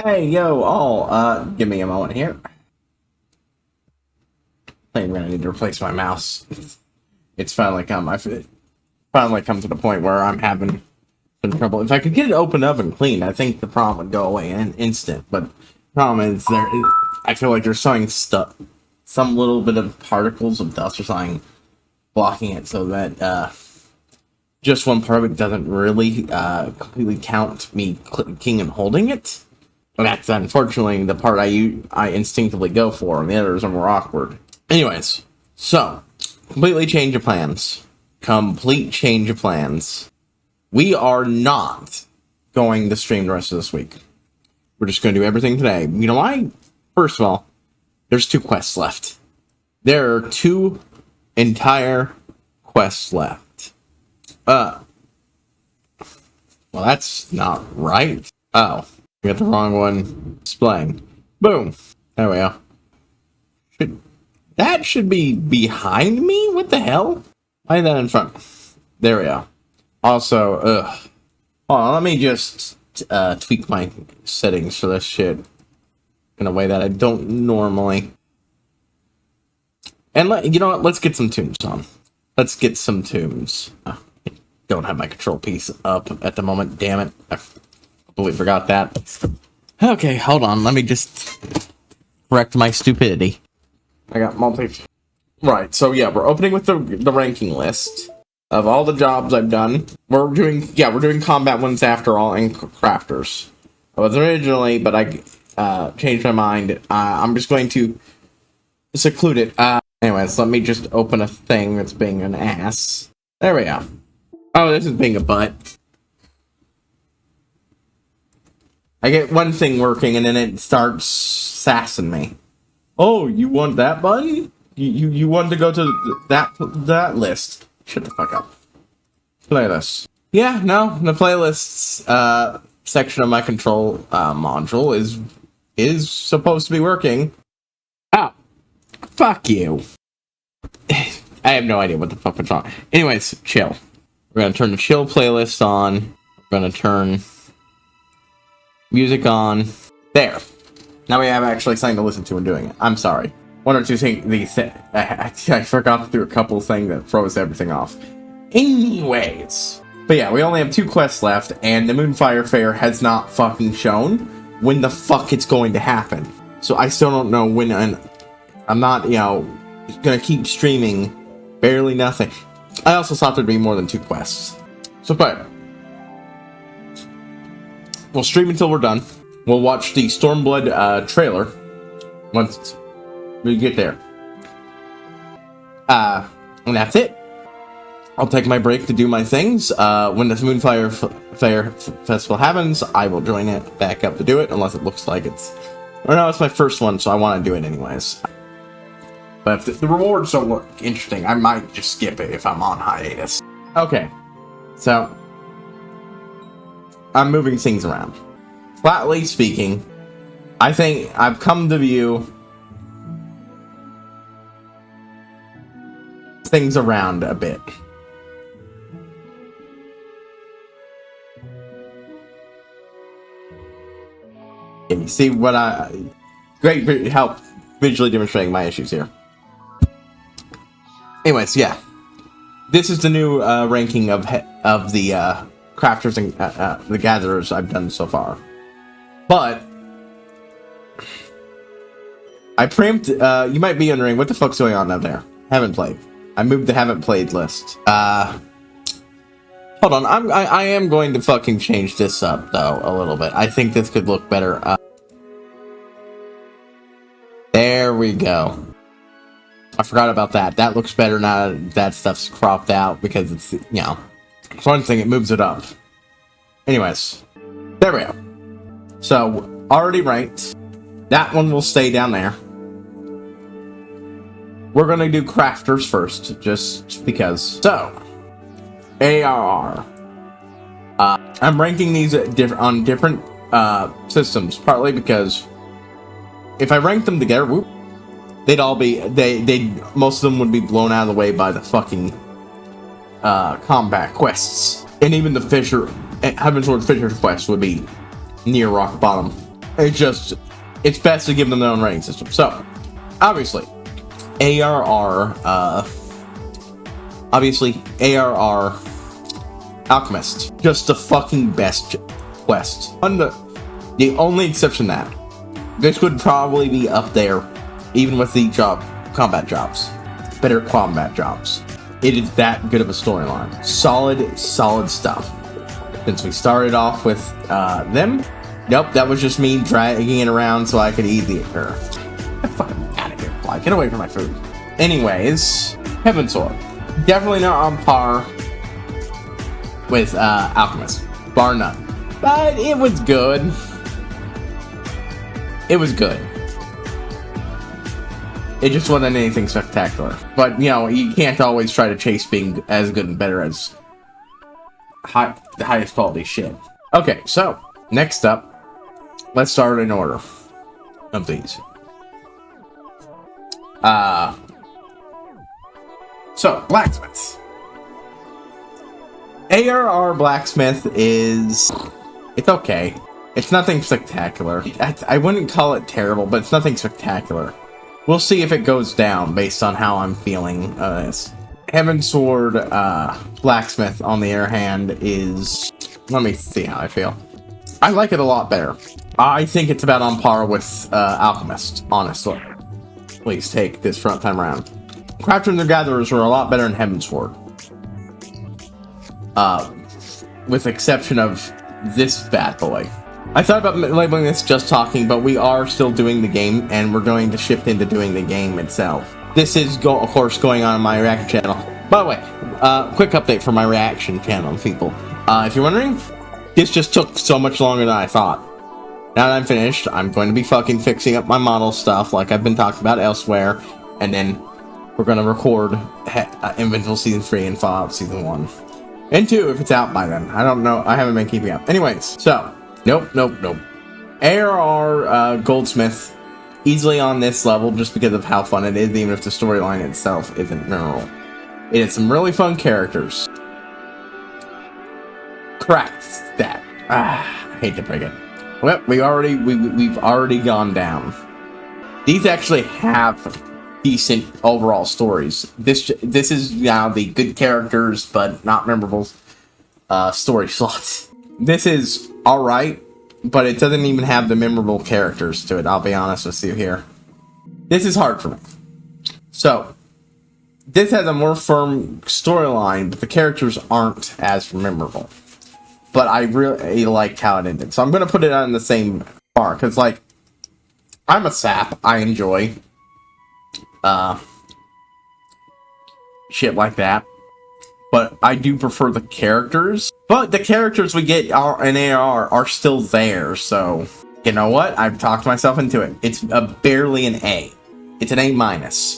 Hey, yo, all, give me a moment here. I think I'm gonna need to replace my mouse. It's finally come. I've finally come to the point where I'm having some trouble. If I could get it opened up and cleaned, I think the problem would go away in an instant. But the problem is, I feel like there's some little bit of particles of dust or something blocking it, so that just one part of it doesn't really completely count me clicking and holding it. That's unfortunately the part I instinctively go for, and the others are more awkward. Anyways, so completely change of plans. Complete change of plans. We are not going to stream the rest of this week. We're just going to do everything today. You know why? First of all, there's 2 quests left. There are 2 entire quests left. Well, that's not right. Oh. We got the wrong one displaying. Boom. There we go. That should be behind me? What the hell? Why is that in front? There we go. Also, hold on, let me just tweak my settings for this shit in a way that I don't normally. And you know what? Let's get some tunes on. Let's get some tunes. I don't have my control piece up at the moment. Damn it. I completely forgot that. Okay, hold on. Let me just correct my stupidity. I got Right, so yeah, we're opening with the ranking list of all the jobs I've done. We're doing combat ones after all and crafters. I was originally, but I changed my mind. I'm just going to seclude it. Anyways, let me just open a thing that's being an ass. There we go. Oh, this is being a butt. I get one thing working and then it starts sassing me. Oh, you want that button? You want to go to that list? Shut the fuck up. Playlist. Yeah, no, the playlists section of my control module is supposed to be working. Oh, fuck you. I have no idea what the fuck went wrong. Anyways, chill. We're gonna turn the chill playlist on. We're gonna turn music on. There. Now we have actually something to listen to and doing it. I'm sorry. One or two things. I forgot to do a couple things that froze everything off. Anyways. But yeah, we only have 2 quests left, and the Moonfire Fair has not fucking shown when the fuck it's going to happen. So I still don't know when, and I'm not, gonna keep streaming barely nothing. I also thought there'd be more than 2 quests. So, but we'll stream until we're done. We'll watch the Stormblood trailer once we get there. And that's it. I'll take my break to do my things. When this Moonfire Fair Festival happens, I will join it back up to do it, unless it looks like it's... Or no, it's my first one, so I want to do it anyways. But if the rewards don't look interesting, I might just skip it if I'm on hiatus. Okay, so I'm moving things around. Flatly speaking, I think I've come to view things around a bit. Can you see what great help visually demonstrating my issues here. Anyways, yeah. This is the new ranking of the crafters and the gatherers I've done so far. But I preempt. You might be wondering what the fuck's going on out there. Haven't played. I moved the haven't played list. Hold on. I am going to fucking change this up though a little bit. I think this could look better. There we go. I forgot about that. That looks better now that stuff's cropped out because it's, for one thing, it moves it up. Anyways, there we go. So, already ranked. That one will stay down there. We're gonna do crafters first, just because. So, ARR. I'm ranking these on different systems, partly because if I rank them together, they'd all be most of them would be blown out of the way by the fucking combat quests, and even the Heavensward Fisher quest would be near rock bottom. it's best to give them their own rating system. So, obviously, ARR, Alchemist, just the fucking best quest. The only exception that this would probably be up there, even with the combat jobs, better combat jobs. It is that good of a storyline. Solid stuff. Since we started off with them. Nope, that was just me dragging it around so I could eat the her. Get fucking out of here, fly. Get away from my food. Anyways, Heaven Sword. Definitely not on par with Alchemist. Bar none. But it was good. It was good. It just wasn't anything spectacular. But, you know, you can't always try to chase being as good and better as the highest quality shit. Okay, so, next up, let's start in order of these. So, Blacksmith. ARR Blacksmith is... it's okay. It's nothing spectacular. I wouldn't call it terrible, but it's nothing spectacular. We'll see if it goes down based on how I'm feeling this. Heaven Sword Blacksmith, on the other hand, is... let me see how I feel. I like it a lot better. I think it's about on par with Alchemist, honestly. Please take this front time around. Crafters and the Gatherers were a lot better in Heaven Sword. With exception of this bad boy. I thought about labeling this just talking, but we are still doing the game, and we're going to shift into doing the game itself. This is, of course, going on my reaction channel. By the way, quick update for my reaction channel, people. If you're wondering, this just took so much longer than I thought. Now that I'm finished, I'm going to be fucking fixing up my model stuff like I've been talking about elsewhere, and then we're going to record Invincible Season 3 and Fallout Season 1. And 2 if it's out by then. I don't know. I haven't been keeping up. Anyways, so, nope. ARR Goldsmith, easily on this level just because of how fun it is, even if the storyline itself isn't memorable. It has some really fun characters. Correct that. I hate to break it. Well, we've already gone down. These actually have decent overall stories. This is now the good characters but not memorable story slots. This is alright, but it doesn't even have the memorable characters to it, I'll be honest with you here. This is hard for me. So, this has a more firm storyline, but the characters aren't as memorable. But I really liked how it ended. So I'm going to put it on the same bar, because, like, I'm a sap. I enjoy shit like that. But I do prefer the characters. But the characters we get in ARR are still there, so... you know what? I've talked myself into it. It's barely an A. It's an A-,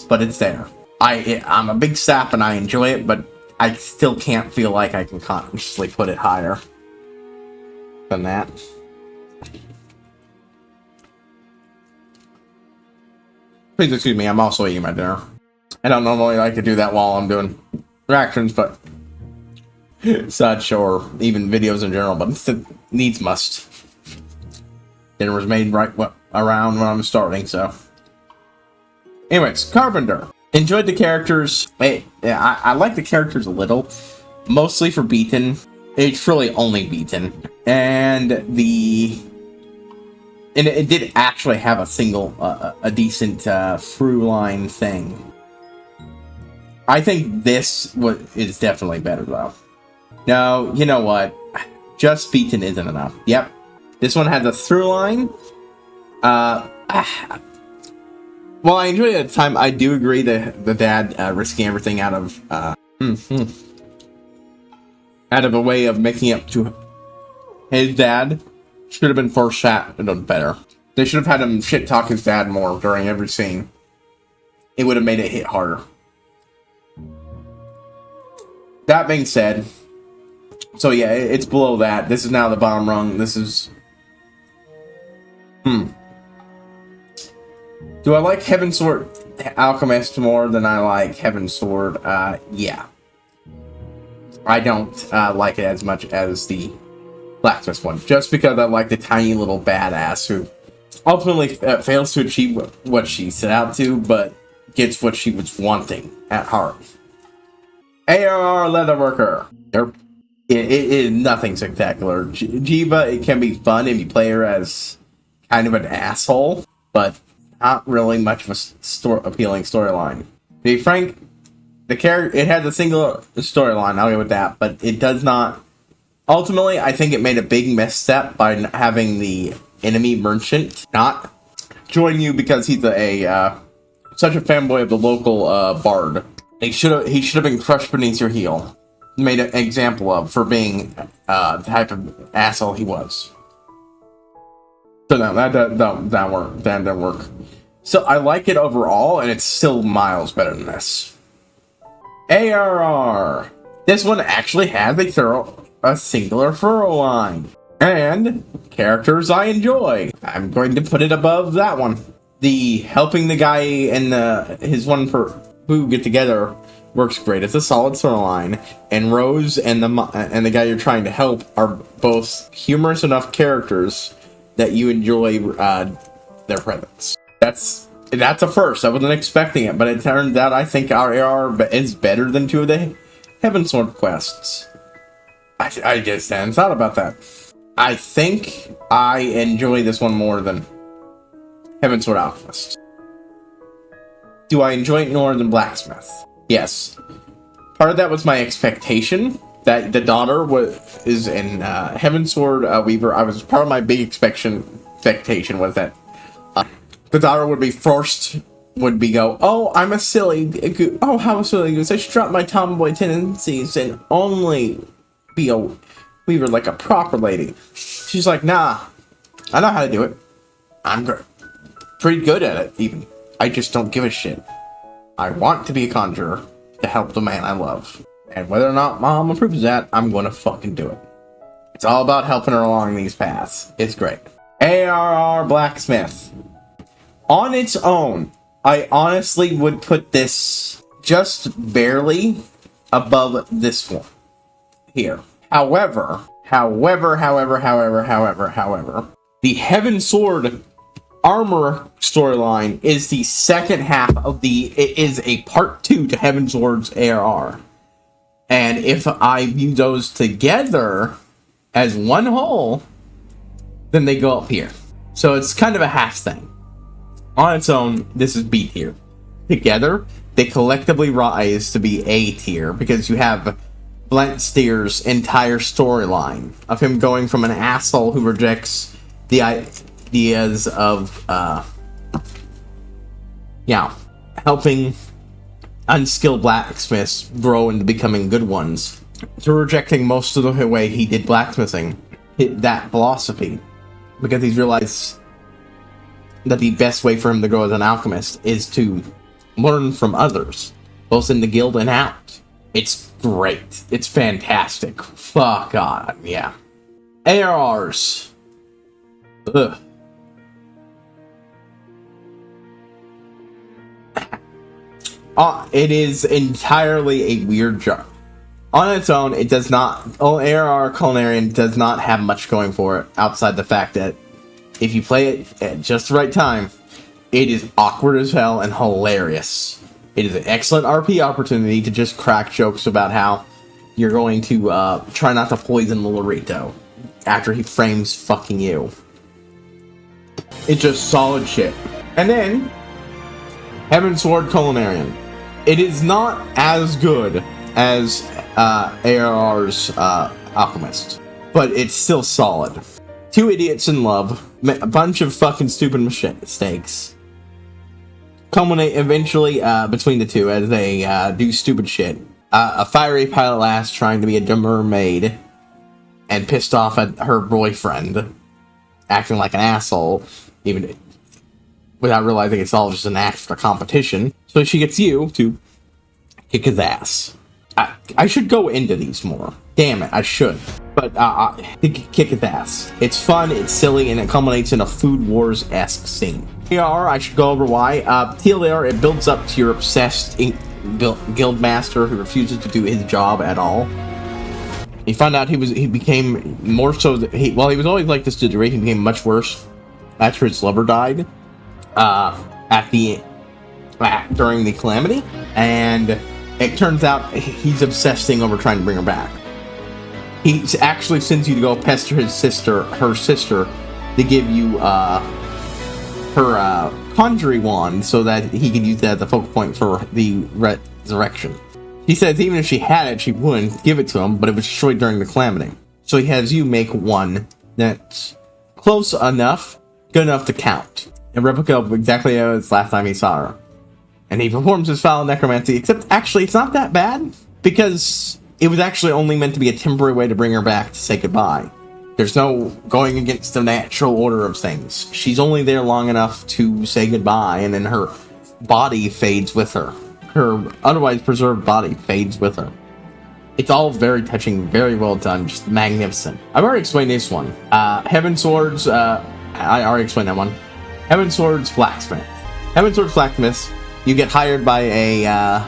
but it's there. I'm a big sap and I enjoy it, but I still can't feel like I can consciously put it higher than that. Please excuse me, I'm also eating my dinner. I don't normally like to do that while I'm doing reactions, but such, or even videos in general, but it's the needs must. Dinner was made right around when I'm starting, so. Anyways, Carpenter. Enjoyed the characters. I like the characters a little. Mostly for Beaton. It's really only Beaton. And it did actually have a decent through line thing. I think this is definitely better though. No, you know what? Just Beaton isn't enough. Yep. This one has a through line. Well, I enjoyed it at the time. I do agree that the dad risking everything out of a way of making up to his dad should have been foreshadowed better. They should have had him shit talk his dad more during every scene. It would have made it hit harder. That being said, so yeah, it's below that. This is now the bottom rung. This is... Do I like Heaven Sword Alchemist more than I like Heaven Sword? Yeah. I don't like it as much as the Blacksmith one. Just because I like the tiny little badass who ultimately fails to achieve what she set out to, but gets what she was wanting at heart. ARR Leatherworker. It is nothing spectacular. Jiva, it can be fun if you play her as kind of an asshole, but not really much of a appealing storyline. To be frank, the character, it has a single storyline, I'll go with that, but it does not. Ultimately, I think it made a big misstep by having the enemy merchant not join you because he's such a fanboy of the local bard. He should have been crushed beneath your heel. Made an example of for being the type of asshole he was. So no, that didn't work. So I like it overall, and it's still miles better than this. ARR. This one actually has a singular furrow line. And characters I enjoy. I'm going to put it above that one. The helping the guy and his one for who get together works great. It's a solid storyline, and Rose and the guy you're trying to help are both humorous enough characters that you enjoy their presence. That's a first. I wasn't expecting it, but it turns out I think our AR is better than two of the Heavensward quests. I just hadn't thought about that. I think I enjoy this one more than Heavensward Alchemist. Do I enjoy it more than Blacksmith? Yes. Part of that was my expectation that the daughter is in Heavensward Weaver. Part of my big expectation was that the daughter would be go, oh, I'm a silly, oh, how silly goose. I should drop my tomboy tendencies and only be a weaver like a proper lady. She's like, nah, I know how to do it. I'm pretty good at it, even. I just don't give a shit. I want to be a conjurer to help the man I love. And whether or not Mom approves that, I'm gonna fucking do it. It's all about helping her along these paths. It's great. ARR Blacksmith. On its own, I honestly would put this just barely above this one here. However, the Heavensward Armor storyline is the second half of it is a part 2 to Heavensward's ARR. And if I view those together as one whole, then they go up here. So it's kind of a half thing. On its own, this is B tier. Together, they collectively rise to be A tier because you have Blent Steer's entire storyline of him going from an asshole who rejects the ideas of, helping unskilled blacksmiths grow into becoming good ones, to rejecting most of the way he did blacksmithing, that philosophy, because he's realized that the best way for him to grow as an alchemist is to learn from others, both in the guild and out. It's great. It's fantastic. Fuck God, yeah. ARRs. Ugh. It is entirely a weird job. On its own, it does not. ARR Culinarian does not have much going for it outside the fact that if you play it at just the right time, it is awkward as hell and hilarious. It is an excellent RP opportunity to just crack jokes about how you're going to try not to poison Lorito after he frames fucking you. It's just solid shit. And then, Heavensward Culinarian. It is not as good as ARR's Alchemist, but it's still solid. Two idiots in love, a bunch of fucking stupid mistakes, culminate eventually between the two as they do stupid shit. A fiery pilot lass trying to be a mermaid and pissed off at her boyfriend, acting like an asshole, even without realizing it's all just an act for competition. So she gets you to kick his ass. I should go into these more. Damn it, I should. But kick his ass. It's fun, it's silly, and it culminates in a Food Wars-esque scene. TLDR, I should go over why. TLDR, it builds up to your obsessed guild master who refuses to do his job at all. You find out he became more so, while he was always like this to the degree, he became much worse after his lover died during the calamity, and it turns out he's obsessing over trying to bring her back. He actually sends you to go pester her sister, to give you her conjuring wand so that he can use that as a focal point for the resurrection. He says even if she had it, she wouldn't give it to him, but it was destroyed during the calamity. So he has you make one that's close enough, good enough to count. A replica of exactly as last time he saw her. And he performs his foul necromancy, except actually it's not that bad, because it was actually only meant to be a temporary way to bring her back to say goodbye. There's no going against the natural order of things. She's only there long enough to say goodbye, and then her body fades with her. Her otherwise preserved body fades with her. It's all very touching, very well done, just magnificent. I've already explained this one. Heaven Swords, I already explained that one. Heaven Swords Blacksmith. Heaven Swords Blacksmith, you get hired by a,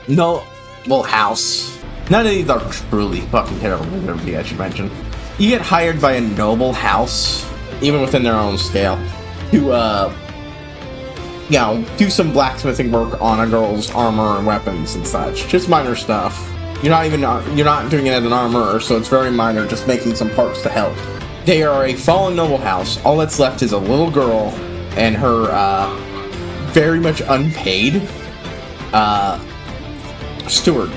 noble house. None of these are truly fucking terrible, I should mention. You get hired by a noble house, even within their own scale, to, do some blacksmithing work on a girl's armor and weapons and such. Just minor stuff. You're not doing it as an armorer, so it's very minor, just making some parts to help. They are a fallen noble house. All that's left is a little girl and her, very much unpaid, steward,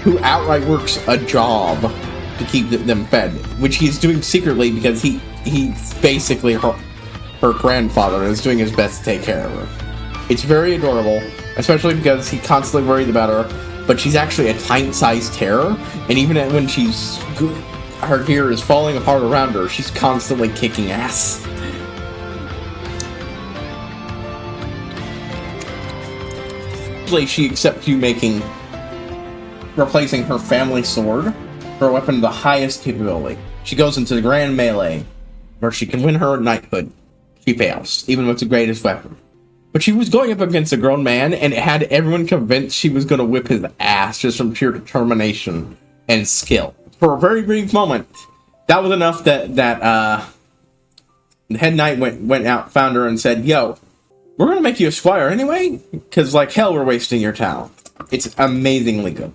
who outright works a job to keep them fed, which he's doing secretly because he's basically her grandfather and is doing his best to take care of her. It's very adorable, especially because he constantly worries about her, but she's actually a tiny-sized terror, and even when her gear is falling apart around her, she's constantly kicking ass. Usually she accepts you replacing her family sword for a weapon of the highest capability. She goes into the grand melee, where she can win her knighthood. She fails, even with the greatest weapon. But she was going up against a grown man, and it had everyone convinced she was going to whip his ass just from sheer determination and skill. For a very brief moment, that was enough that the head knight went out, found her, and said, "Yo, we're going to make you a squire anyway, because like hell we're wasting your talent." It's amazingly good.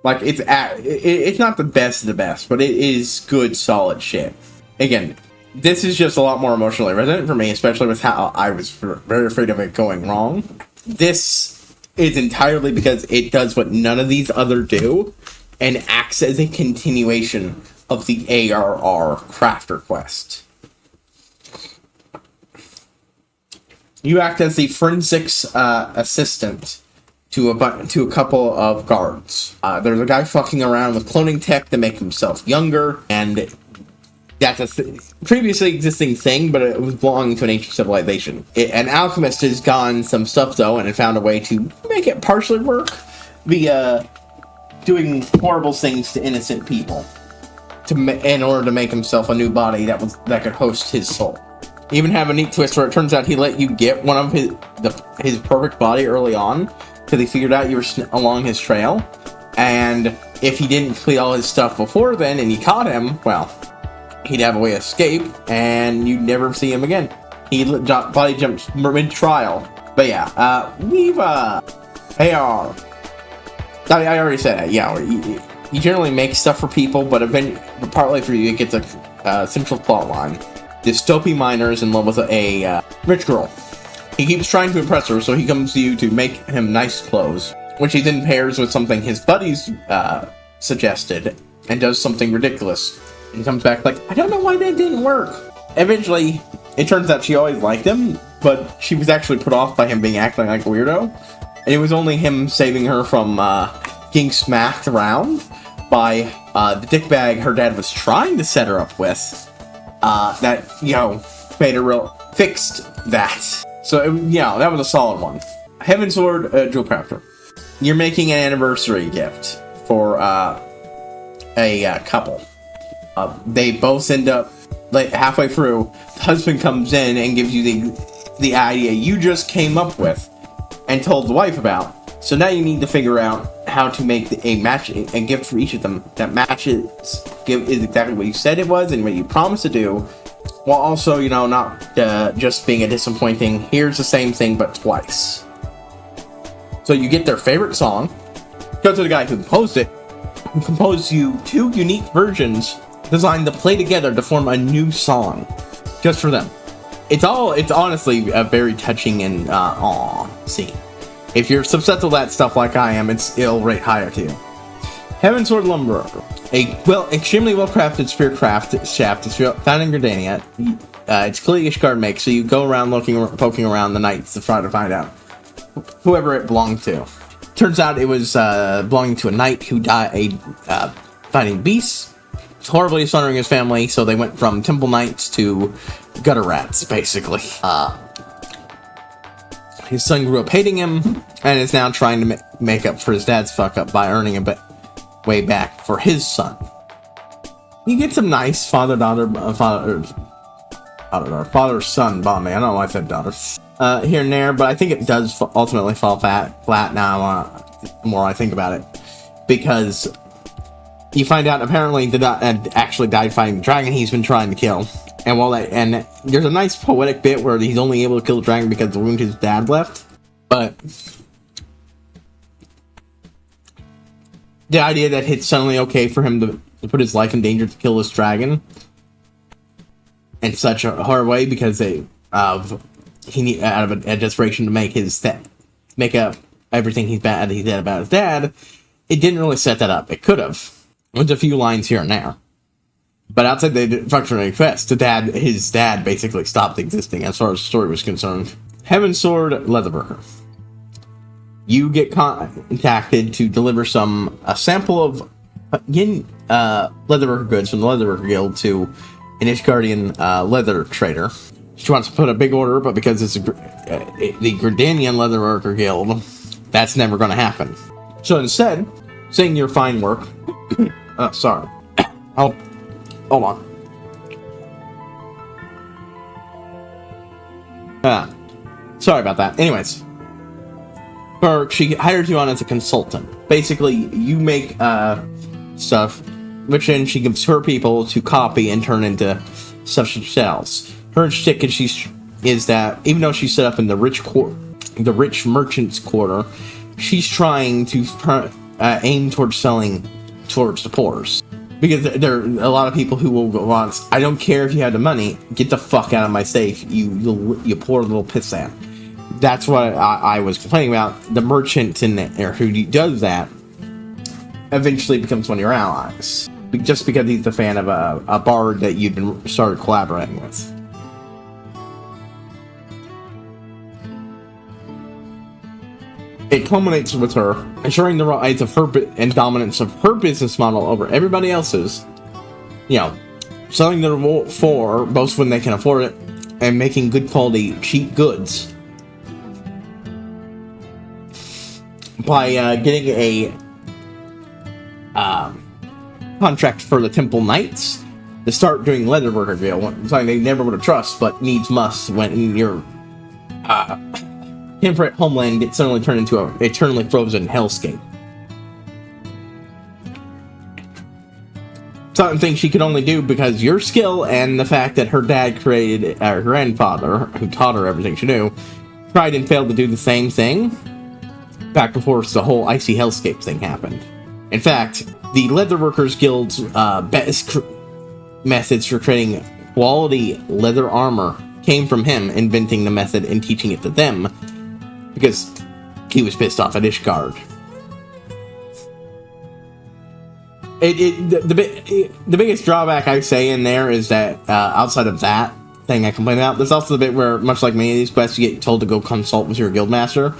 Like, it's not the best of the best, but it is good, solid shit. Again, this is just a lot more emotionally resonant for me, especially with how I was very afraid of it going wrong. This is entirely because it does what none of these other do, and acts as a continuation of the ARR Crafter Quest. You act as the forensics assistant to a couple of guards. There's a guy fucking around with cloning tech to make himself younger, and that's a previously existing thing, but it was belonging to an ancient civilization. An alchemist has gotten some stuff, though, and had found a way to make it partially work via doing horrible things to innocent people in order to make himself a new body that could host his soul. Even have a neat twist where it turns out he let you get one of his perfect body early on, because he figured out you were along his trail, and if he didn't complete all his stuff before then and you caught him, well, he'd have a way to escape and you'd never see him again. He body jumped mid-trial. But yeah, we've AR. I already said that. Yeah, you generally make stuff for people, but partly for you it gets a central plot line. This dopey miner is in love with a rich girl. He keeps trying to impress her, so he comes to you to make him nice clothes, which he then pairs with something his buddies suggested, and does something ridiculous. And comes back like, I don't know why that didn't work. Eventually, it turns out she always liked him, but she was actually put off by him acting like a weirdo. And it was only him saving her from getting smacked around by the dickbag her dad was trying to set her up with. That, made her fixed that. So, that was a solid one. Heaven Sword Jewel Crafter. You're making an anniversary gift for a couple. They both end up, like, halfway through, the husband comes in and gives you the idea you just came up with and told the wife about. So now you need to figure out how to make a match, a gift for each of them that matches, is exactly what you said it was and what you promised to do, while also, you know, not just being a disappointing, here's the same thing but twice. So you get their favorite song, go to the guy who composed it, who composed you 2 unique versions designed to play together to form a new song, just for them. It's honestly a very touching and scene. If you're obsessed with that stuff like I am, it'll rate higher to you. Heaven Sword Lumberworker. Extremely well-crafted spear shaft is found in Gridania. It's clearly Ishgard makes, so you go around poking around the knights to try to find out whoever it belonged to. Turns out it was belonging to a knight who died fighting beasts, horribly dishonoring his family, so they went from temple knights to gutter rats, basically. His son grew up hating him, and is now trying to make up for his dad's fuck-up by earning a bit way back for his son. You get some nice father-son bonding. I don't know why I said daughters. Here and there, but I think it does ultimately fall flat now, the more I think about it. Because you find out apparently did not actually died fighting the dragon he's been trying to kill. And there's a nice poetic bit where he's only able to kill the dragon because of the wound his dad left. But the idea that it's suddenly okay for him to put his life in danger to kill this dragon in such a hard way because out of a desperation to make up everything he said about his dad, it didn't really set that up. It could have. With a few lines here and there. But outside the functional quest, his dad basically stopped existing as far as the story was concerned. Heaven Sword Leatherworker. You get contacted to deliver a sample of leatherworker goods from the Leatherworker Guild to an Ishgardian leather trader. She wants to put a big order, but because it's the Gridanian Leatherworker Guild, that's never going to happen. So instead, saying your fine work... sorry. Oh, hold on. Sorry about that. Anyways. She hires you on as a consultant. Basically, you make stuff, which then she gives her people to copy and turn into stuff she sells. Her shtick is that even though she's set up in the rich merchants quarter, she's trying to aim towards selling towards the poors. Because there are a lot of people who will go on, I don't care if you have the money, get the fuck out of my safe, you poor little pissant. That's what I was complaining about. The merchant in there who does that eventually becomes one of your allies. Just because he's a fan of a bard that you've started collaborating with. It culminates with her ensuring the rise of her and dominance of her business model over everybody else's. You know, selling the for both when they can afford it and making good quality, cheap goods. By getting a contract for the Temple Knights to start doing Leatherworker Guild, something they never would have trusted, but needs must when your temperate homeland gets suddenly turned into an eternally frozen hellscape. Something she could only do because your skill and the fact that her dad created her grandfather, who taught her everything she knew, tried and failed to do the same thing back before the whole icy hellscape thing happened. In fact, the Leatherworkers Guild's best methods for creating quality leather armor came from him inventing the method and teaching it to them because he was pissed off at Ishgard. The biggest drawback I say in there is that outside of that thing I complained about, there's also the bit where, much like many of these quests, you get told to go consult with your guildmaster,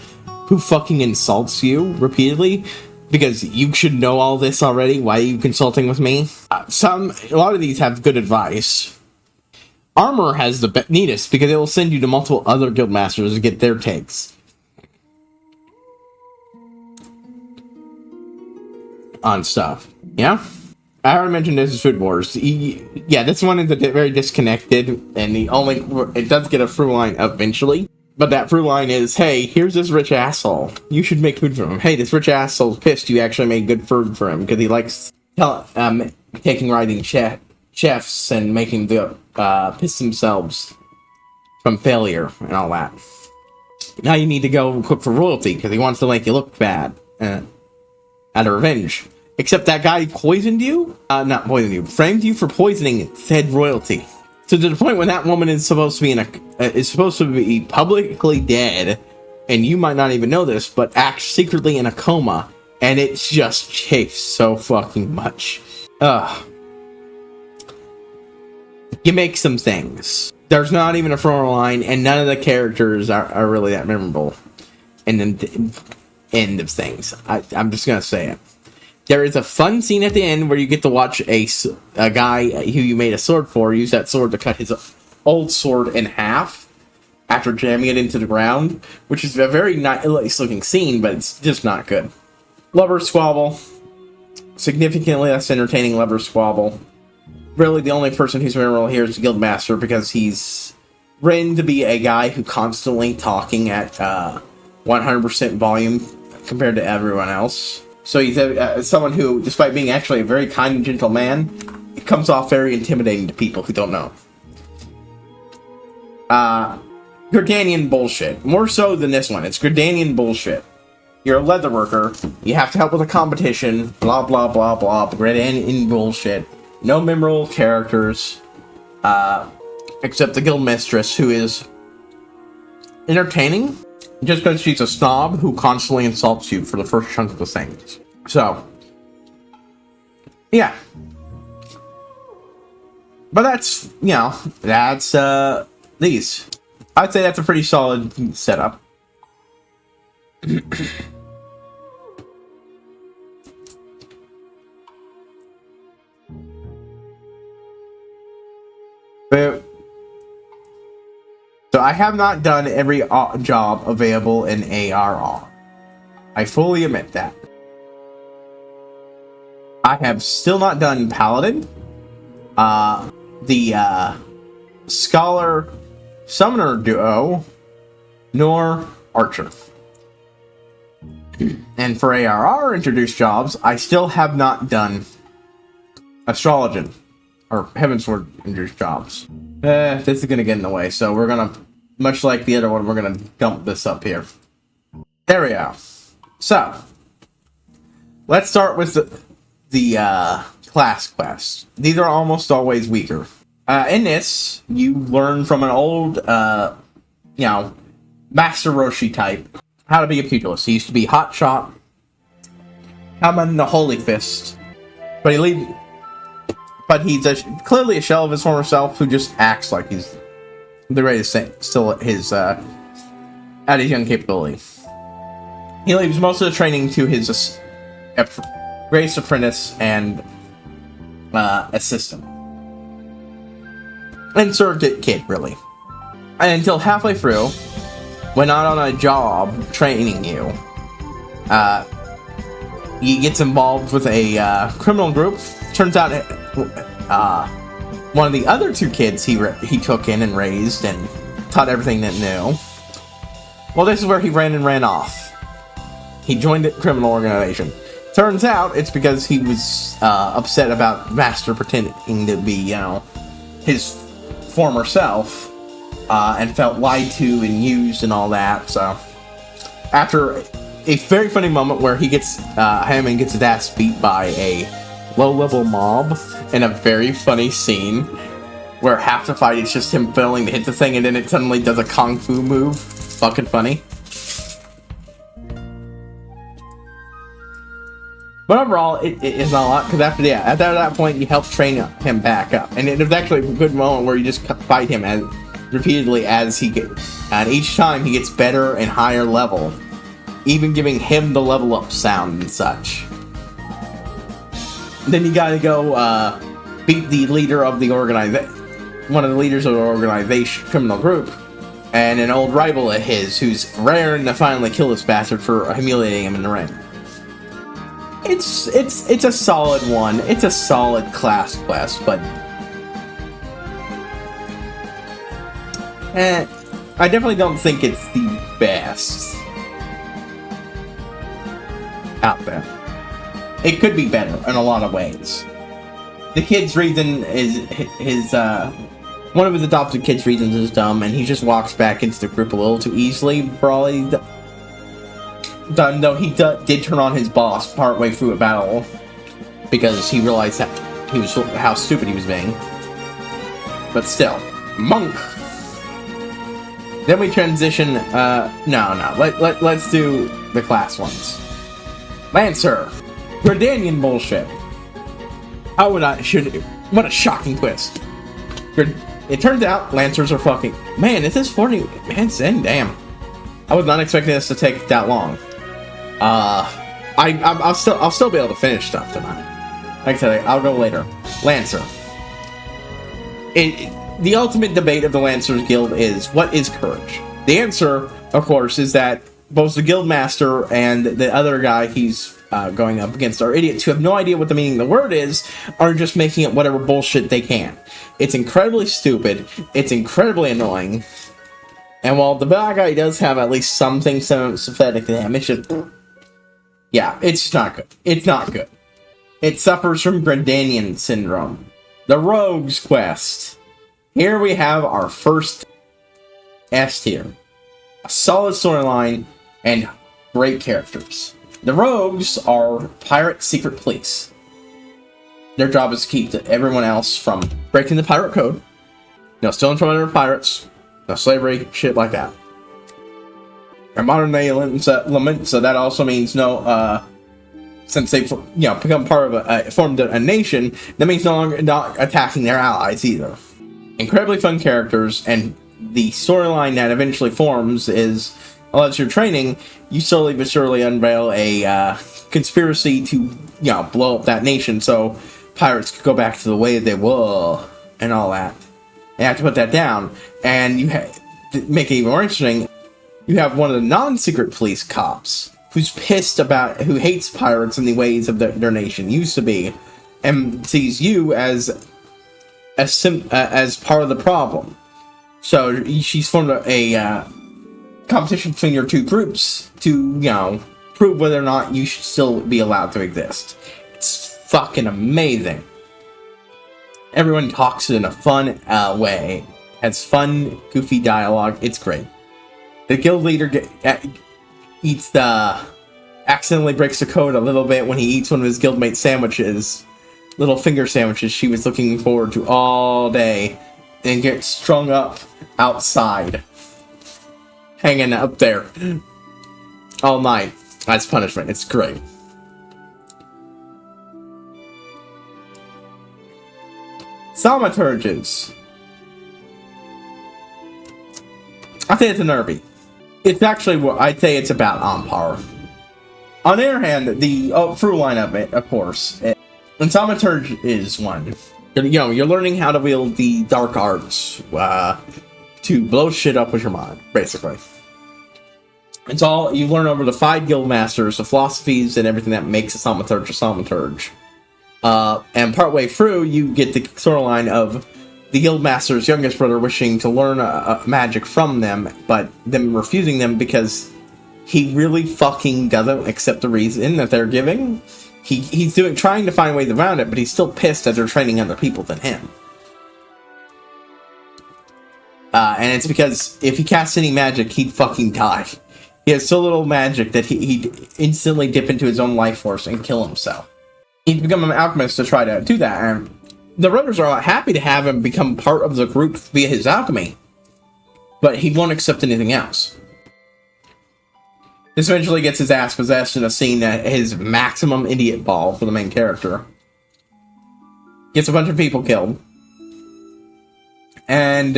who fucking insults you repeatedly because you should know all this already. Why are you consulting with me? A lot of these have good advice. Armor has the neatest because it will send you to multiple other guildmasters to get their takes on stuff. Yeah, I already mentioned this is Food Wars. Yeah, this one is very disconnected, and it does get a through line eventually. But that through line is, hey, here's this rich asshole. You should make food for him. Hey, this rich asshole's pissed you actually made good food for him because he likes taking riding chefs and making them piss themselves from failure and all that. Now you need to go cook for royalty because he wants to make you look bad out of revenge. Except that guy poisoned you? Not poisoned you. Framed you for poisoning said royalty. So to the point when that woman is supposed to be publicly dead, and you might not even know this, but acts secretly in a coma, and it's just chafes so fucking much. You make some things. There's not even a front line, and none of the characters are really that memorable. And then end of things. I'm just gonna say it. There is a fun scene at the end where you get to watch a guy who you made a sword for use that sword to cut his old sword in half after jamming it into the ground, which is a very nice looking scene, but it's just not good. Lover squabble. Significantly less entertaining lover squabble. Really, the only person who's memorable here is the Guildmaster because he's written to be a guy who constantly talking at 100% volume compared to everyone else. So he's someone who, despite being actually a very kind and gentle man, it comes off very intimidating to people who don't know. Gridanian bullshit. More so than this one. It's Gridanian bullshit. You're a leather worker. You have to help with a competition. Blah, blah, blah, blah. Gridanian bullshit. No memorable characters. Except the guild mistress, who is entertaining. Just because she's a snob who constantly insults you for the first chunk of the things. So, yeah. But that's, that's, these. I'd say that's a pretty solid setup. But, so I have not done every job available in ARR. I fully admit that. I have still not done Paladin, the Scholar Summoner duo, nor Archer. And for ARR introduced jobs, I still have not done Astrologian or Heavensward introduced jobs. This is gonna get in the way, so we're gonna, much like the other one, we're gonna dump this up here. There we go. So, let's start with the class quests. These are almost always weaker. In this, you learn from an old, Master Roshi type how to be a pugilist. He used to be Hotshot, Haman the Holy Fist, but he's clearly a shell of his former self who just acts like he's the greatest thing, still at his young capability. He leaves most of the training to his greatest apprentice and assistant. And surrogate kid, really. And until halfway through, when not on a job training you, he gets involved with a criminal group. Turns out one of the other two kids he took in and raised and taught everything that knew. Well, this is where he ran off. He joined the criminal organization. Turns out it's because he was upset about Master pretending to be, his former self, and felt lied to and used and all that. So, after a very funny moment where he gets Hammond gets his ass beat by a low-level mob in a very funny scene where half the fight is just him failing to hit the thing and then it suddenly does a kung fu move. Fucking funny. But overall, it is not a lot, because after that point, you help train him back up. And it was actually a good moment where you just fight him repeatedly as he gets, and each time he gets better and higher level, even giving him the level up sound and such. Then you gotta go beat the leader of the one of the leaders of the organization criminal group, and an old rival of his who's raring to finally kill this bastard for humiliating him in the ring. It's a solid one. It's a solid class quest, but I definitely don't think it's the best out there. It could be better in a lot of ways. The kid's reason is his one of his adopted kid's reasons is dumb, and he just walks back into the group a little too easily for all he's done. Though he did turn on his boss partway through a battle because he realized that how stupid he was being. But still, monk. Then we transition. Let's do the class ones. Lancer, Gridanian bullshit. How would I should? What a shocking twist! It turns out Lancers are fucking. Man, is this 40 minutes in? Damn, I was not expecting this to take that long. I'll still be able to finish stuff tonight. Like I said, I'll go later. Lancer. The ultimate debate of the Lancers Guild is, what is courage? The answer, of course, is that both the guild master and the other guy he's going up against are idiots who have no idea what the meaning of the word is, are just making up whatever bullshit they can. It's incredibly stupid, it's incredibly annoying, and while the bad guy does have at least something sympathetic to him, it's just... yeah, it's not good. It's not good. It suffers from Gridanian syndrome. The Rogue's Quest. Here we have our first S tier. A solid storyline and great characters. The Rogues are pirate secret police. Their job is to keep everyone else from breaking the pirate code. No stealing from other pirates. No slavery, shit like that. A modern day element, so that also means no, since they've become part of formed a nation, that means no longer not attacking their allies either. Incredibly fun characters, and the storyline that eventually forms is, as you're training, you slowly but surely unveil a conspiracy to blow up that nation so pirates could go back to the way they were and all that. You have to put that down, and to make it even more interesting, you have one of the non-secret police cops who's pissed about, who hates pirates and the ways of their nation used to be, and sees you as part of the problem. So she's formed a competition between your two groups to, prove whether or not you should still be allowed to exist. It's fucking amazing. Everyone talks in a fun way. Has fun, goofy dialogue. It's great. The guild leader accidentally breaks the code a little bit when he eats one of his guildmates' sandwiches. Little finger sandwiches she was looking forward to all day. And gets strung up outside. Hanging up there. All night. As punishment. It's great. Thaumaturges. I think it's a nervy. It's actually what I'd say it's about on par. On the other hand, the through line of it, of course, and Thaumaturge is one. You're learning how to wield the dark arts to blow shit up with your mind, basically. It's all you learn over the 5 guild masters, the philosophies, and everything that makes a thaumaturge. And partway through, you get the storyline of the guild master's youngest brother wishing to learn magic from them, but them refusing them because he really fucking doesn't accept the reason that they're giving. He's trying to find ways around it, but he's still pissed that they're training other people than him. And it's because if he casts any magic, he'd fucking die. He has so little magic that he'd instantly dip into his own life force and kill himself. He's become an alchemist to try to do that, and the brothers are happy to have him become part of the group via his alchemy, but he won't accept anything else. This eventually gets his ass possessed in a scene at his maximum idiot ball for the main character. Gets a bunch of people killed. And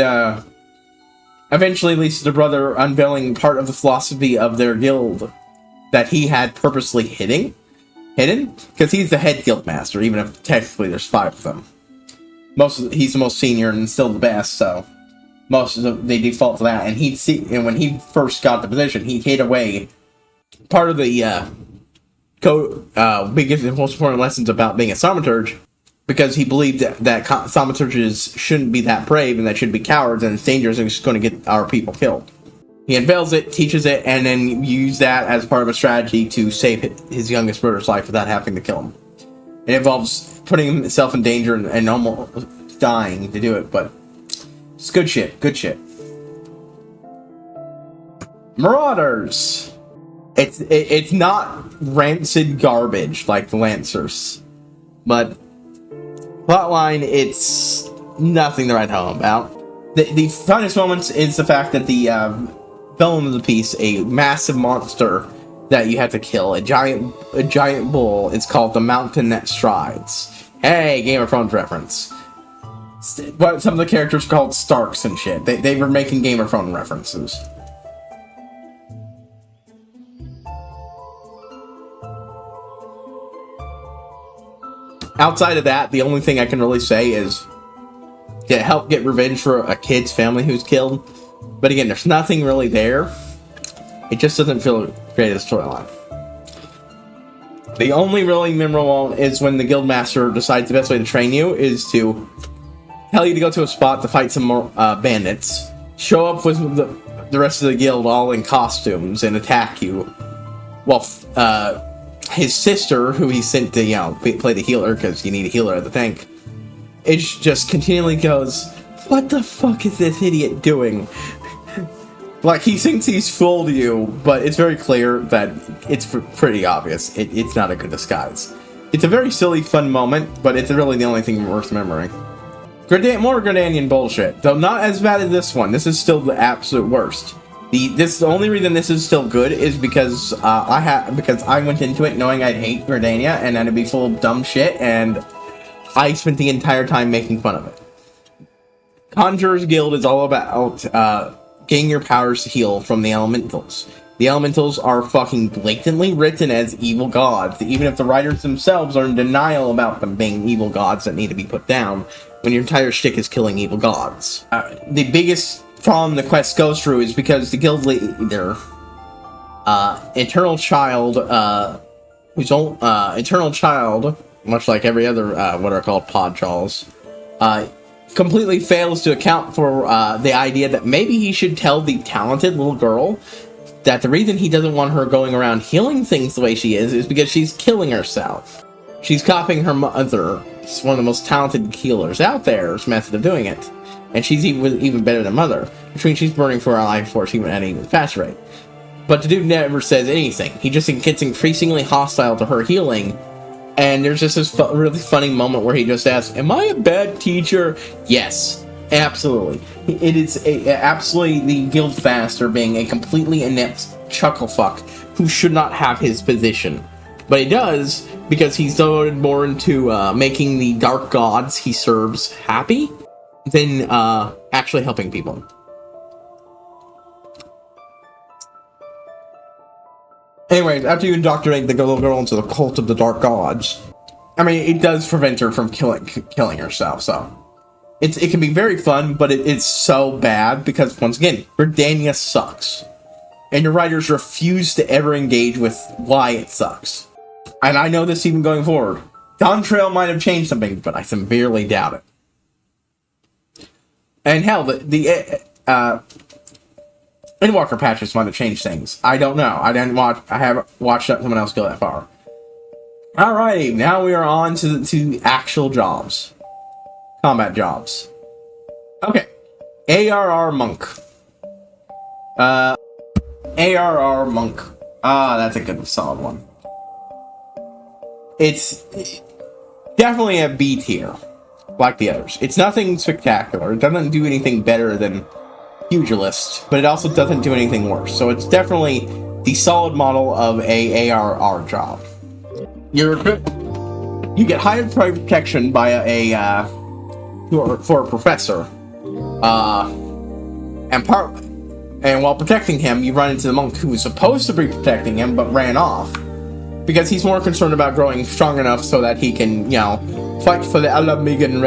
eventually leads to the brother unveiling part of the philosophy of their guild that he had purposely hidden? Because he's the head guild master, even if technically there's 5 of them. He's the most senior and still the best, so they default to that. And when he first got the position, he hid away part of the biggest and most important lessons about being a thaumaturge because he believed that thaumaturges shouldn't be that brave and that should be cowards, and it's dangerous and it's going to get our people killed. He unveils it, teaches it, and then use that as part of a strategy to save his youngest brother's life without having to kill him. It involves putting himself in danger and almost dying to do it, but it's good shit. Good shit. Marauders. It's not rancid garbage like the Lancers, but plotline, it's nothing to write home about. The funnest moments is the fact that the villain of the piece, a massive monster that you have to kill, a giant bull. It's called the Mountain That Strides. Hey, Game of Thrones reference. But some of the characters are called Starks and shit. They were making Game of Thrones references. Outside of that, the only thing I can really say is to help get revenge for a kid's family who's killed. But again, there's nothing really there. It just doesn't feel great as a storyline. The only really memorable one is when the guildmaster decides the best way to train you is to tell you to go to a spot to fight some more bandits, show up with the rest of the guild all in costumes and attack you, while his sister, who he sent to, play the healer, because you need a healer at the tank, it just continually goes, what the fuck is this idiot doing? Like, he thinks he's fooled you, but it's very clear that it's pretty obvious. It's not a good disguise. It's a very silly, fun moment, but it's really the only thing worth remembering. More Grenadian bullshit, though not as bad as this one. This is still the absolute worst. The only reason this is still good is because I went into it knowing I'd hate Gridania and that it'd be full of dumb shit, and I spent the entire time making fun of it. Conjurer's Guild is all about getting your powers to heal from the elementals. The elementals are fucking blatantly written as evil gods, even if the writers themselves are in denial about them being evil gods that need to be put down, when your entire shtick is killing evil gods. The biggest problem the quest goes through is because the guild leader, Eternal Child, Eternal Child, much like every other, what are called podchals, completely fails to account for the idea that maybe he should tell the talented little girl that the reason he doesn't want her going around healing things the way she is because she's killing herself. She's copying her mother. It's one of the most talented healers out there's method of doing it. And she's even better than Mother, which means she's burning for her life force even at an even faster rate. But the dude never says anything. He just gets increasingly hostile to her healing, and there's just this really funny moment where he just asks, am I a bad teacher? Yes, absolutely. It is absolutely the Guildmaster being a completely inept chucklefuck who should not have his position. But he does, because he's devoted more into making the dark gods he serves happy than actually helping people. Anyways, after you indoctrinate the little girl into the cult of the dark gods, I mean, it does prevent her from killing herself, so it can be very fun, but it's so bad because, once again, Gridania sucks. And your writers refuse to ever engage with why it sucks. And I know this even going forward. Dawn Trail might have changed something, but I severely doubt it. And hell, the Endwalker patches might have changed things. I don't know. I haven't watched someone else go that far. Alrighty, now we are on to actual jobs. Combat jobs. Okay. ARR Monk. ARR Monk. That's a good solid one. It's definitely a B tier, like the others. It's nothing spectacular. It doesn't do anything better than Pugilist, but it also doesn't do anything worse. So it's definitely the solid model of a ARR job. You get higher protection by for a professor, and while protecting him, you run into the monk who was supposed to be protecting him but ran off because he's more concerned about growing strong enough so that he can, fight for the Alamigan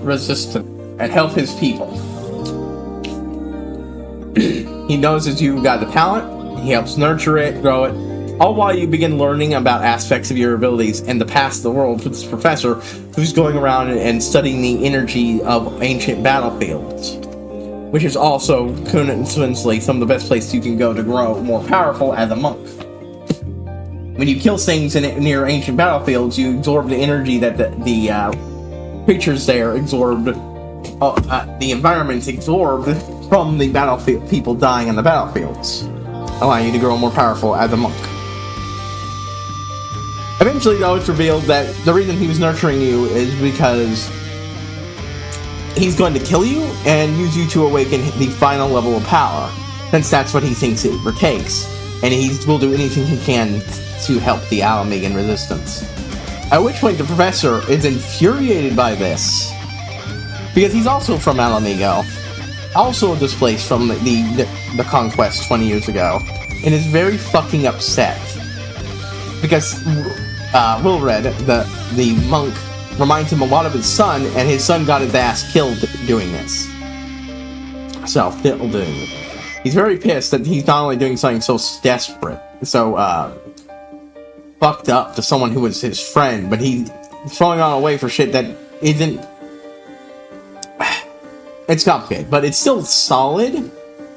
resistance and help his people. He knows that you've got the talent, he helps nurture it, grow it, all while you begin learning about aspects of your abilities and the past of the world with this professor who's going around and studying the energy of ancient battlefields, which is also coincidentally some of the best places you can go to grow more powerful as a monk. When you kill things near ancient battlefields, you absorb the energy that the creatures there absorbed, the environments absorbed from the battlefield, people dying on the battlefields, allowing you to grow more powerful as a monk. Eventually, though, it's revealed that the reason he was nurturing you is because he's going to kill you and use you to awaken the final level of power, since that's what he thinks it takes, and he will do anything he can to help the Alamegan resistance. At which point the professor is infuriated by this, because he's also from Alamigo, also displaced from the conquest 20 years ago, and is very fucking upset. Because Wilred, the monk, reminds him a lot of his son, and his son got his ass killed doing this. He's very pissed that he's not only doing something so desperate, so fucked up to someone who was his friend, but he's throwing on away for shit that isn't... It's complicated, but it's still solid, and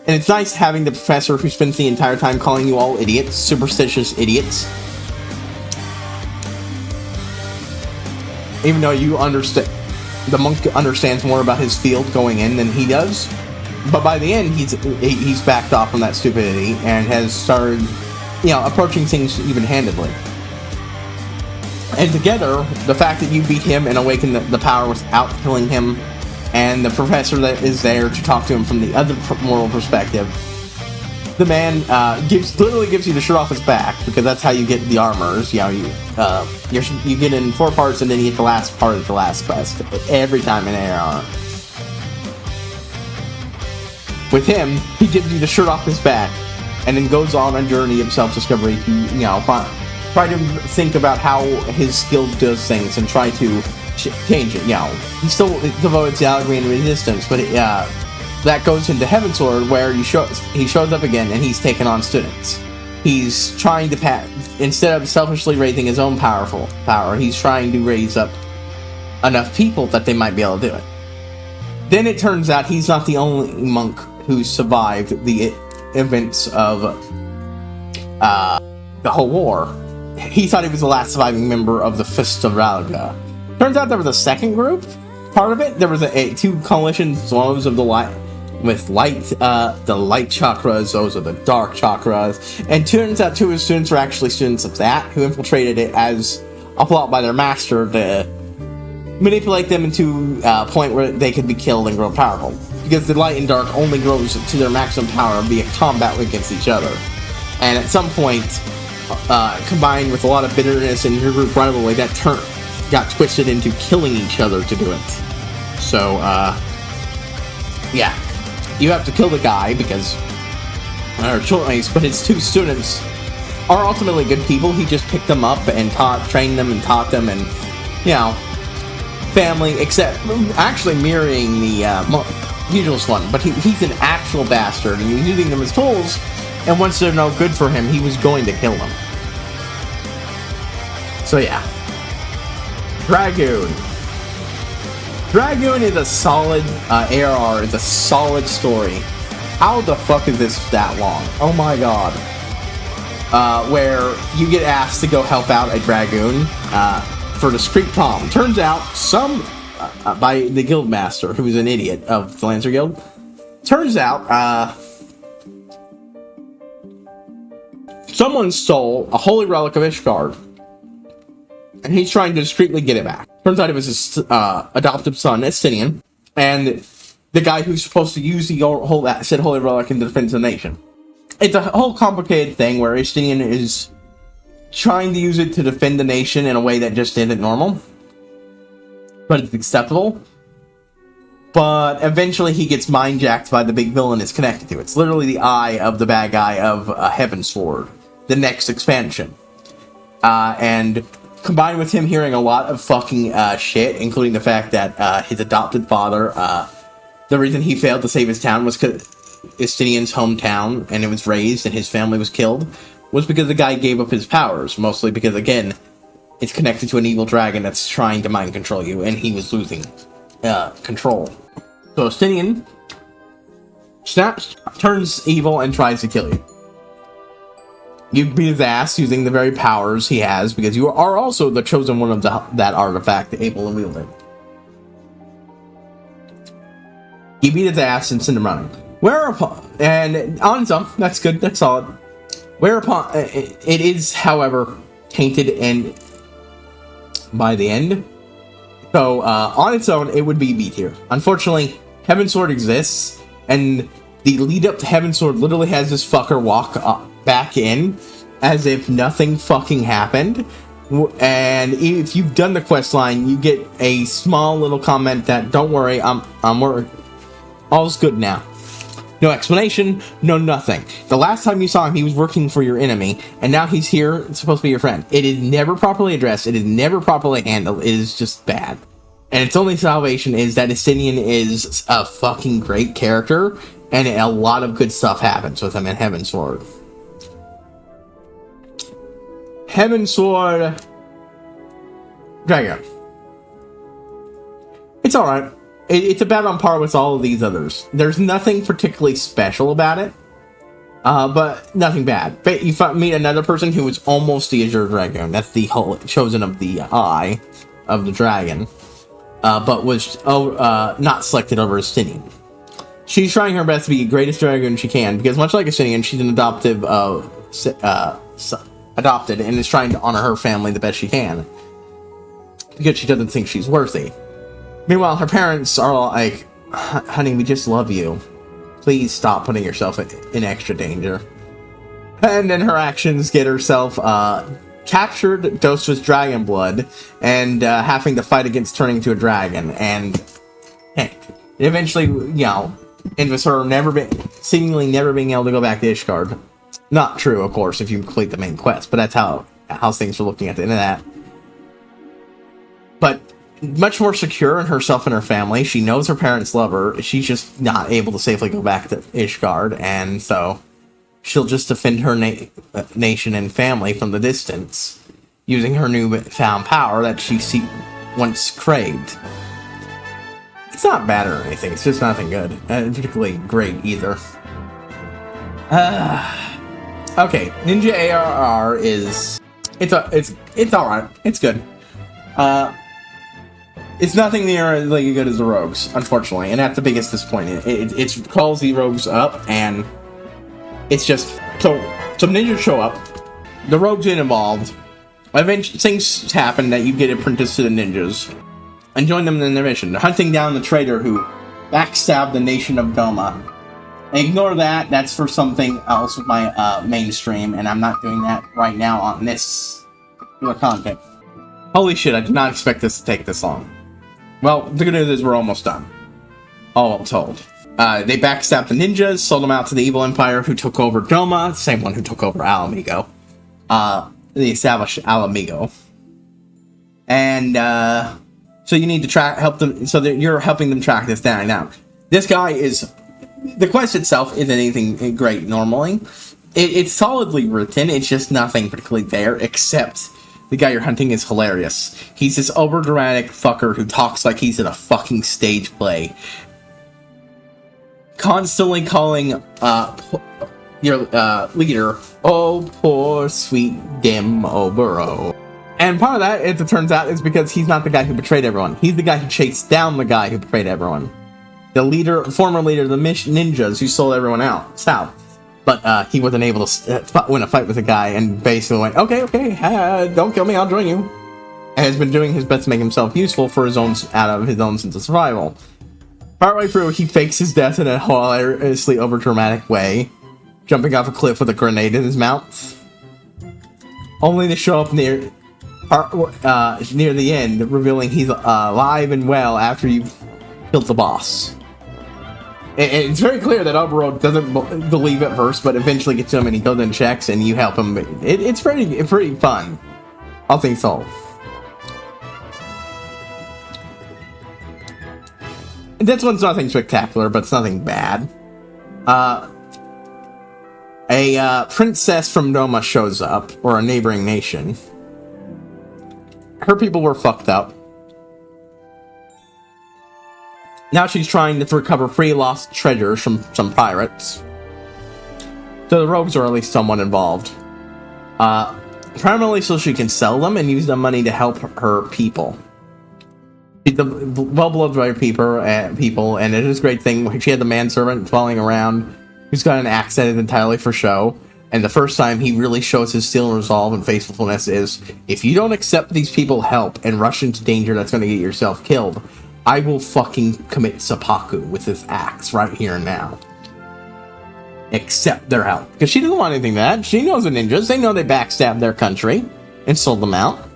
it's nice having the professor who spends the entire time calling you all idiots, superstitious idiots. Even though you understand, the monk understands more about his field going in than he does, but by the end he's backed off from that stupidity and has started, approaching things even-handedly. And together, the fact that you beat him and awaken the power without killing him, and the professor that is there to talk to him from the other moral perspective, the man literally gives you the shirt off his back, because that's how you get the armors. You get in 4 parts, and then you get the last part of the last quest every time in ARR. With him, he gives you the shirt off his back, and then goes on a journey of self-discovery to, try to think about how his skill does things and try to change it. He still devoted to Allegry and Resistance, but that goes into Heavensward, where he shows up again, and he's taken on students. He's trying to instead of selfishly raising his own power, he's trying to raise up enough people that they might be able to do it. Then it turns out he's not the only monk who survived the events of the whole war. He thought he was the last surviving member of the Fist of Ralga. Turns out there was a second group. Part of it, there was two coalitions, those of the light, with light, the light chakras, those are the dark chakras, and turns out 2 of his students were actually students of that, who infiltrated it as a plot by their master to manipulate them into a point where they could be killed and grow powerful. Because the light and dark only grows to their maximum power via combat against each other. And at some point, combined with a lot of bitterness and intergroup rivalry, that got twisted into killing each other to do it. So, yeah. You have to kill the guy because our choice, but his 2 students are ultimately good people. He just picked them up and trained them and taught them, and, family, except actually mirroring the usual one. But he's an actual bastard, and he was using them as tools, and once they're no good for him, he was going to kill them. So yeah. Dragoon. Dragoon is a solid ARR. It's a solid story. How the fuck is this that long? Oh my god. Where you get asked to go help out a Dragoon for discreet problem. Turns out by the guildmaster, who was an idiot of the Lancer Guild. Turns out someone stole a holy relic of Ishgard, and he's trying to discreetly get it back. Turns out it was his adoptive son, Estinian, and the guy who's supposed to use the said holy relic in defense of the nation. It's a whole complicated thing where Estinian is trying to use it to defend the nation in a way that just isn't normal, but it's acceptable. But eventually he gets mind-jacked by the big villain it's connected to. It's literally the eye of the bad guy of Heavensward, the next expansion. And combined with him hearing a lot of fucking shit, including the fact that his adopted father, the reason he failed to save his town was because Estinian's hometown, and it was razed, and his family was killed, was because the guy gave up his powers. Mostly because, again, it's connected to an evil dragon that's trying to mind control you, and he was losing control. So Estinian snaps, turns evil, and tries to kill you. You beat his ass using the very powers he has, because you are also the chosen one of that artifact able to wield it. You beat his ass and send him running. Whereupon, and on its own, that's good, that's solid. Whereupon, it is, however, tainted and by the end. So, on its own, it would be B tier. Unfortunately, Heaven Sword exists, and the lead up to Heaven Sword literally has this fucker walk back in as if nothing fucking happened. And if you've done the quest line, you get a small little comment that, don't worry, I'm worried. All's good now. No explanation, no nothing. The last time you saw him, he was working for your enemy, and now he's here, it's supposed to be your friend. It is never properly addressed, it is never properly handled, it is just bad. And its only salvation is that Estinian is a fucking great character, and a lot of good stuff happens with him in Heaven Sword. Heaven Sword Dragon. It's alright. It's about on par with all of these others. There's nothing particularly special about it, but nothing bad. But you meet another person who is almost the Azure Dragon. That's the chosen of the eye of the dragon, but was not selected over Estinian. She's trying her best to be the greatest dragon she can, because much like Estinian, she's an adopted and is trying to honor her family the best she can, because she doesn't think she's worthy. Meanwhile, her parents are like, honey, we just love you. Please stop putting yourself in extra danger. And then her actions get herself captured, dosed with dragon blood, and having to fight against turning into a dragon. And eventually, you know, ends with her seemingly never being able to go back to Ishgard. Not true, of course, if you complete the main quest, but that's how things are looking at the end of that. But much more secure in herself and her family. She knows her parents love her. She's just not able to safely go back to Ishgard, and so she'll just defend her nation and family from the distance, using her newfound power that she once craved. It's not bad or anything. It's just nothing good, and particularly great either. Okay, Ninja ARR is it's alright. It's good. It's nothing nearly good as the rogues, unfortunately, and that's the biggest disappointment. It calls the rogues up, and it's just so some ninjas show up, the rogues get involved. Eventually, things happen that you get apprenticed to the ninjas and join them in their mission, hunting down the traitor who backstabbed the nation of Doma. Ignore that. That's for something else with my mainstream, and I'm not doing that right now on this content. Holy shit! I did not expect this to take this long. Well, the good news is we're almost done. All told. They backstabbed the ninjas, sold them out to the evil empire who took over Doma, the same one who took over Alamigo. The established Alamigo. And, so you need to help them, so that you're helping them track this down. Now, this guy is, the quest itself isn't anything great normally. It's solidly written, it's just nothing particularly there, except the guy you're hunting is hilarious. He's this over-dramatic fucker who talks like he's in a fucking stage play. Constantly calling your leader, oh, poor, sweet, dim Oboro. And part of that, as it turns out, is because he's not the guy who betrayed everyone. He's the guy who chased down the guy who betrayed everyone. The former leader of the ninjas who sold everyone out, south. But he wasn't able to win a fight with the guy, and basically went, okay, don't kill me, I'll join you. And has been doing his best to make himself useful for out of his own sense of survival. Partway through, he fakes his death in a hilariously overdramatic way, jumping off a cliff with a grenade in his mouth. Only to show up near the end, revealing he's alive and well after you've killed the boss. It's very clear that Oboro doesn't believe at first, but eventually gets to him and he goes and checks, and you help him. It's pretty fun. All things told. This one's nothing spectacular, but it's nothing bad. A princess from Doma shows up, or a neighboring nation. her people were fucked up. Now she's trying to recover free lost treasures from some pirates. So the rogues are at least somewhat involved. Primarily so she can sell them and use the money to help her people. She's the well-beloved by her people, and it is a great thing. She had the manservant following around who's got an accent entirely for show. And the first time he really shows his steel and resolve and faithfulness is, if you don't accept these people help and rush into danger that's going to get yourself killed, I will fucking commit seppuku with this axe right here and now. Accept their help. Because she doesn't want anything bad. She knows the ninjas. They know they backstabbed their country and sold them out.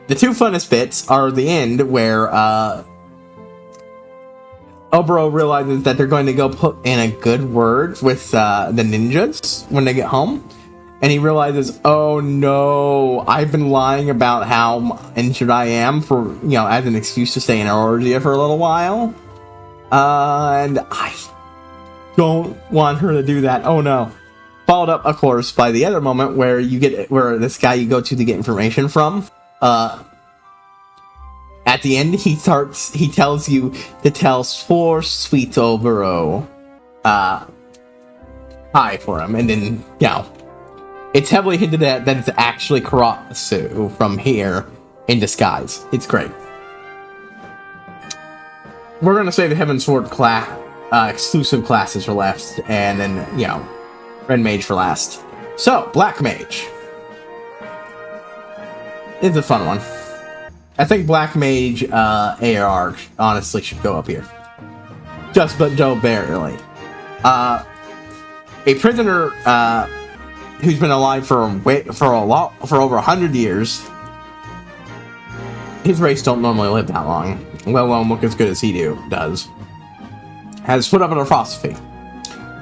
The two funnest bits are the end where Oboro realizes that they're going to go put in a good word with the ninjas when they get home. And he realizes, oh no, I've been lying about how injured I am for, as an excuse to stay in Eorzea for a little while. And I don't want her to do that. Oh no. Followed up, of course, by the other moment where where this guy you go to get information from, at the end, he tells you to tell poor sweet Oboro, hi for him, and then, it's heavily hinted at that it's actually Karasu from here in disguise. It's great. We're gonna say the Heaven Sword exclusive classes for last, and then, Red Mage for last. So, Black Mage. It's a fun one. I think Black Mage ARR honestly should go up here. Just but Joe barely. A prisoner who's been alive for over 100 years. His race don't normally live that long, let alone look as good as he does. Has put up an philosophy.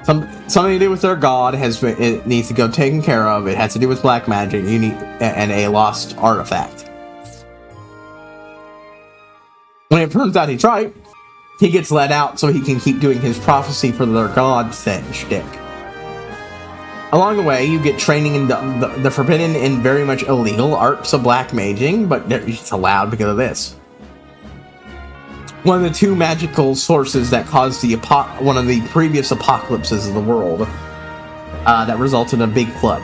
Something to do with their god it needs to go taken care of. It has to do with black magic. And a lost artifact. When it turns out he's right, he gets let out so he can keep doing his prophecy for their god shtick. Along the way, you get training in the forbidden and very much illegal arts of black maging, but it's allowed because of this. One of the two magical sources that caused one of the previous apocalypses of the world that resulted in a big flood.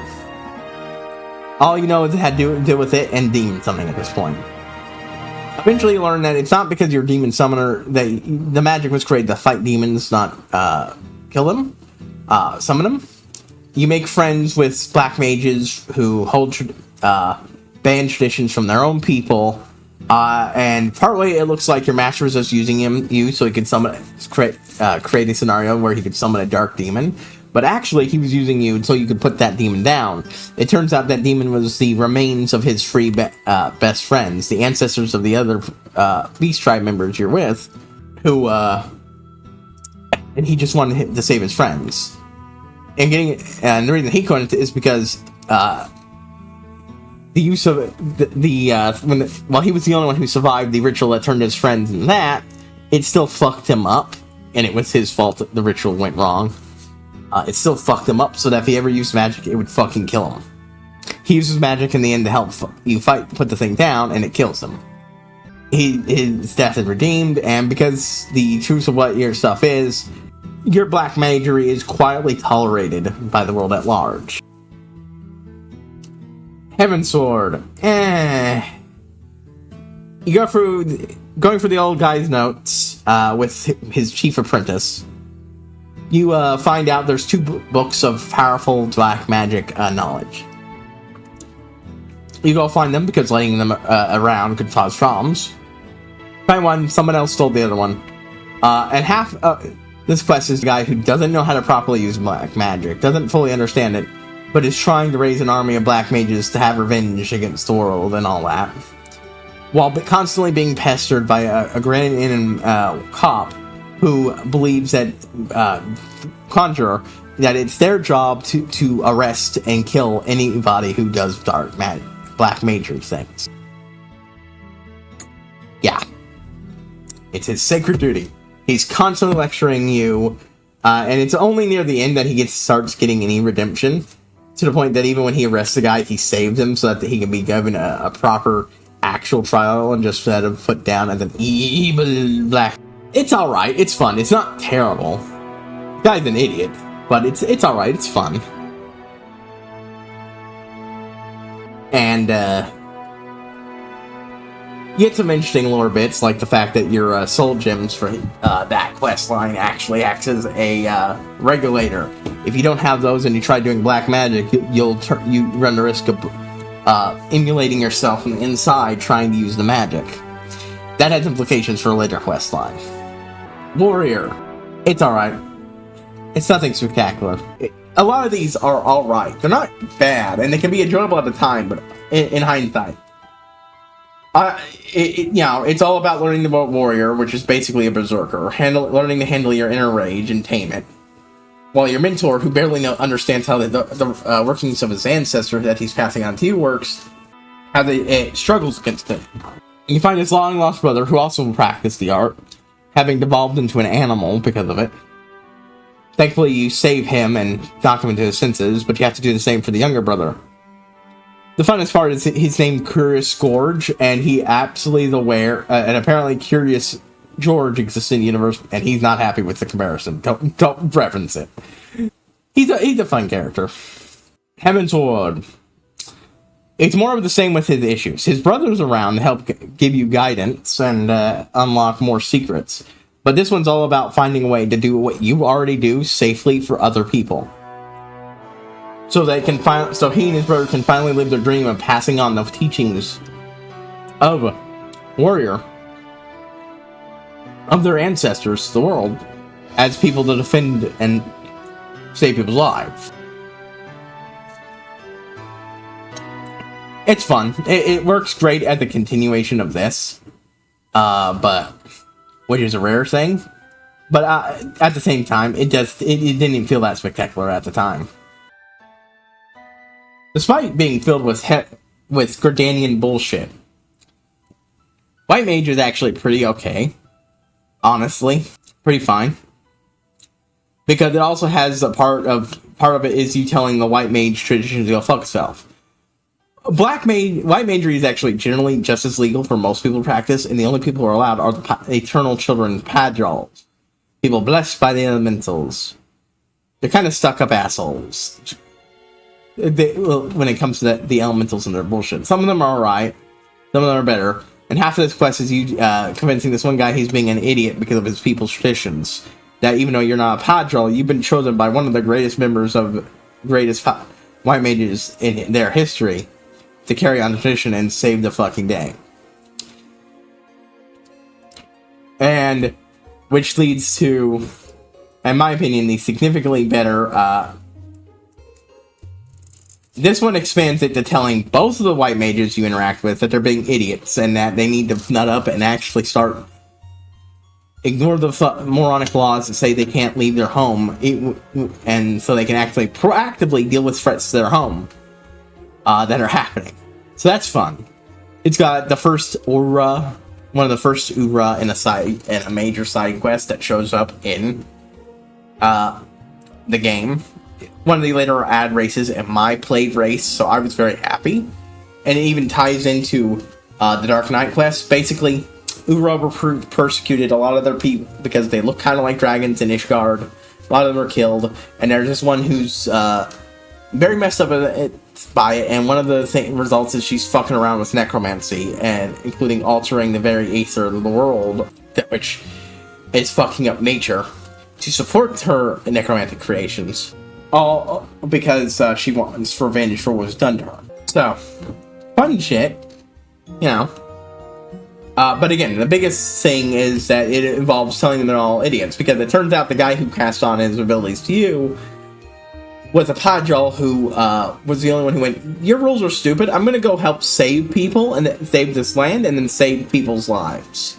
All you know is it had to deal with it and demon summoning at this point. Eventually you learn that it's not because you're a demon summoner, the magic was created to fight demons, not kill them, summon them. You make friends with black mages who hold banned traditions from their own people, and partly it looks like your master was just using you so he could create a scenario where he could summon a dark demon. But actually, he was using you until you could put that demon down. It turns out that demon was the remains of his three best friends, the ancestors of the other Beast Tribe members you're with, and he just wanted to save his friends. And the reason he couldn't is because the use of while he was the only one who survived the ritual that turned his friends into that, it still fucked him up, and it was his fault that the ritual went wrong. It still fucked him up, so that if he ever used magic, it would fucking kill him. He uses magic in the end to help you put the thing down, and it kills him. His death is redeemed, and because the truth of what your stuff is, your black magery is quietly tolerated by the world at large. Heaven Sword. You go through going for the old guy's notes with his chief apprentice. You find out there's two books of powerful black magic knowledge. You go find them because letting them around could cause problems. Find one, someone else stole the other one. And half this quest is a guy who doesn't know how to properly use black magic, doesn't fully understand it, but is trying to raise an army of black mages to have revenge against the world and all that. While constantly being pestered by a Grand cop who believes that conjurer that it's their job to arrest and kill anybody who does black magery things. Yeah, it's his sacred duty. He's constantly lecturing you, and it's only near the end that he starts getting any redemption. To the point that even when he arrests the guy, he saves him so that he can be given a proper actual trial and just let him put down as an evil black. It's alright, it's fun, it's not terrible. The guy's an idiot, but it's alright, it's fun. And, you get some interesting lore bits, like the fact that your soul gems for that quest line actually acts as a regulator. If you don't have those and you try doing black magic, you run the risk of emulating yourself from the inside trying to use the magic. That has implications for a later quest line. Warrior. It's alright. It's nothing spectacular. A lot of these are alright. They're not bad, and they can be enjoyable at the time, but in hindsight. It's all about learning about Warrior, which is basically a berserker, learning to handle your inner rage and tame it. While your mentor, who barely understands how the workings of his ancestor that he's passing on to you works, struggles against it. You find his long-lost brother, who also practiced the art, having devolved into an animal because of it. Thankfully, you save him and knock him into his senses, but you have to do the same for the younger brother. The funnest part is he's named Curious Gorge, and he absolutely is aware, and apparently Curious George exists in the universe, and he's not happy with the comparison. Don't reference it. He's a fun character. Heaven's Ward. It's more of the same with his issues. His brother's around to help give you guidance and unlock more secrets. But this one's all about finding a way to do what you already do safely for other people. So he and his brother can finally live their dream of passing on the teachings of Warrior, of their ancestors to the world, as people to defend and save people's lives. It's fun. It works great as a continuation of this, which is a rare thing. But at the same time, it didn't even feel that spectacular at the time. Despite being filled with Gordanian bullshit, White Mage is actually pretty okay. Honestly, pretty fine. Because it also has a part of it is you telling the White Mage tradition to go fuck itself. White Magery is actually generally just as legal for most people to practice, and the only people who are allowed are the eternal children Padrals. People blessed by the elementals. They're kind of stuck-up assholes. When it comes to the elementals and their bullshit. Some of them are alright, some of them are better, and half of this quest is you convincing this one guy he's being an idiot because of his people's traditions. That even though you're not a Padral, you've been chosen by one of the greatest members of White Mages in their history to carry on the tradition and save the fucking day. And which leads to, in my opinion, the significantly better. This one expands it to telling both of the White Mages you interact with that they're being idiots and that they need to nut up and actually ignore the moronic laws that say they can't leave their home, and so they can actually proactively deal with threats to their home that are happening. So that's fun. It's got the first aura, one of the first aura in a major side quest that shows up in the game. One of the later ad races in my played race, so I was very happy. And it even ties into the Dark Knight quest. Basically, Ura persecuted a lot of their people because they look kind of like dragons in Ishgard. A lot of them are killed, and there's this one who's very messed up by it, and one of the results is she's fucking around with necromancy, and including altering the very aether of the world, which is fucking up nature, to support her necromantic creations. All because she wants revenge for what was done to her. So, fun shit, you know. But again, the biggest thing is that it involves telling them they're all idiots, because it turns out the guy who cast on his abilities to you was a Padral who was the only one who went, your rules are stupid, I'm gonna go help save people, and save this land, and then save people's lives.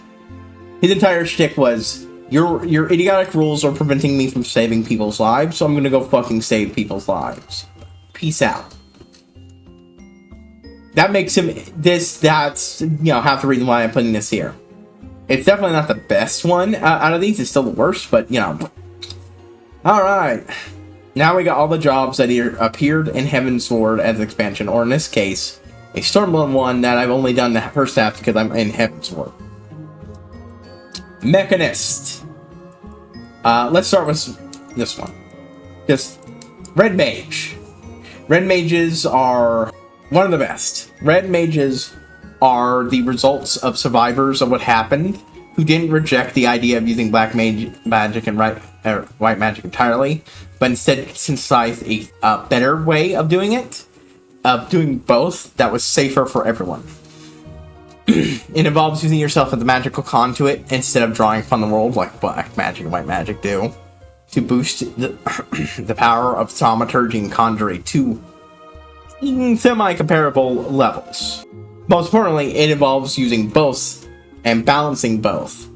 His entire shtick was, your idiotic rules are preventing me from saving people's lives, so I'm gonna go fucking save people's lives. Peace out. That makes him that's half the reason why I'm putting this here. It's definitely not the best one out of these, it's still the worst, but alright. Now we got all the jobs that appeared in Heavensward as expansion, or in this case, a Stormblood one that I've only done the first half because I'm in Heavensward. Mechanist. Let's start with this one. Just Red Mage. Red Mages are one of the best. Red Mages are the results of survivors of what happened who didn't reject the idea of using black magic and white magic entirely, but instead synthesized a better way of doing it, of doing both that was safer for everyone. It involves using yourself as a magical conduit instead of drawing upon the world like black magic and white magic do, to boost the power of thaumaturgy and conjuring to semi-comparable levels. Most importantly, it involves using both and balancing both.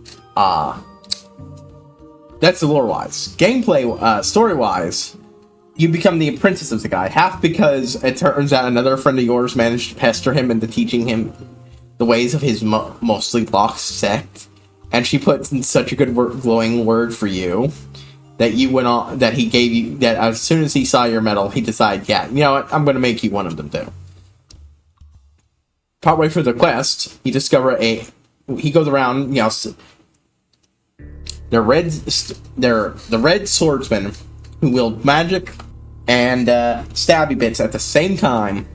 That's the lore-wise. Gameplay, story-wise, you become the apprentice of the guy, half because it turns out another friend of yours managed to pester him into teaching him the ways of his mostly lost sect, and she put in such a good glowing word for you that you went on, that he gave you, that as soon as he saw your medal, he decided, yeah, you know what, I'm going to make you one of them too. Partway through the quest, you discover he goes around, you know, they're the red swordsmen who wield magic and stabby bits at the same time.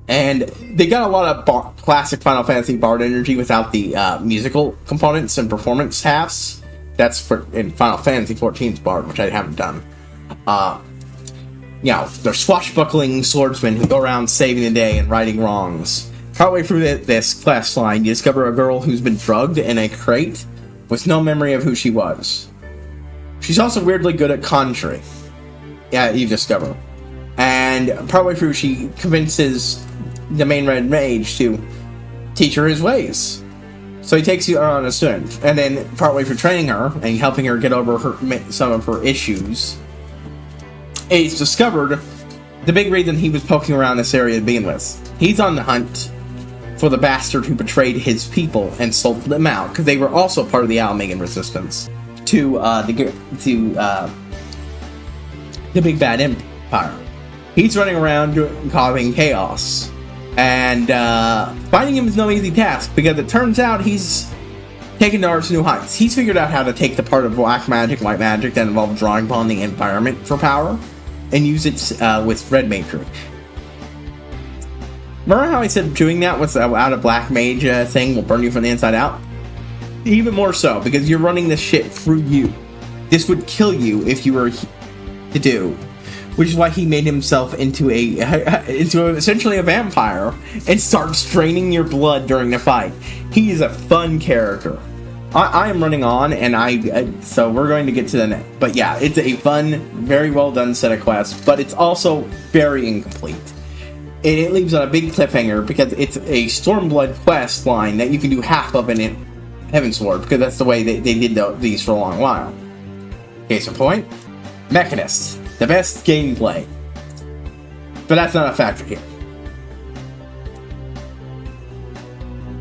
And they got a lot of classic Final Fantasy Bard energy without the musical components and performance halves. That's for in Final Fantasy XIV's Bard, which I haven't done. You know, they're swashbuckling swordsmen who go around saving the day and righting wrongs. Partway through this quest line, you discover a girl who's been drugged in a crate with no memory of who she was. She's also weirdly good at conjuring. Yeah, you discover. And partway through, she convinces the main red mage to teach her his ways. So he takes you on a student, and then partway through training her and helping her get over some of her issues, it's discovered the big reason he was poking around this area to begin with. He's on the hunt for the bastard who betrayed his people and sold them out, because they were also part of the Almagan resistance to the big bad empire. He's running around causing chaos, and finding him is no easy task, because it turns out he's taken to new heights. He's figured out how to take the part of black magic, white magic that involved drawing upon the environment for power, and use it with red magery. Remember how I said doing that without a black mage thing will burn you from the inside out? Even more so, because you're running this shit through you. This would kill you if you were to do. Which is why he made himself into essentially a vampire and starts draining your blood during the fight. He is a fun character. I am running on, and so we're going to get to the next. But yeah, it's a fun, very well done set of quests, but it's also very incomplete. It leaves on a big cliffhanger because it's a Stormblood quest line that you can do half of in Heavensward, because that's the way they did these for a long while. Case in point, Mechanist, the best gameplay. But that's not a factor here.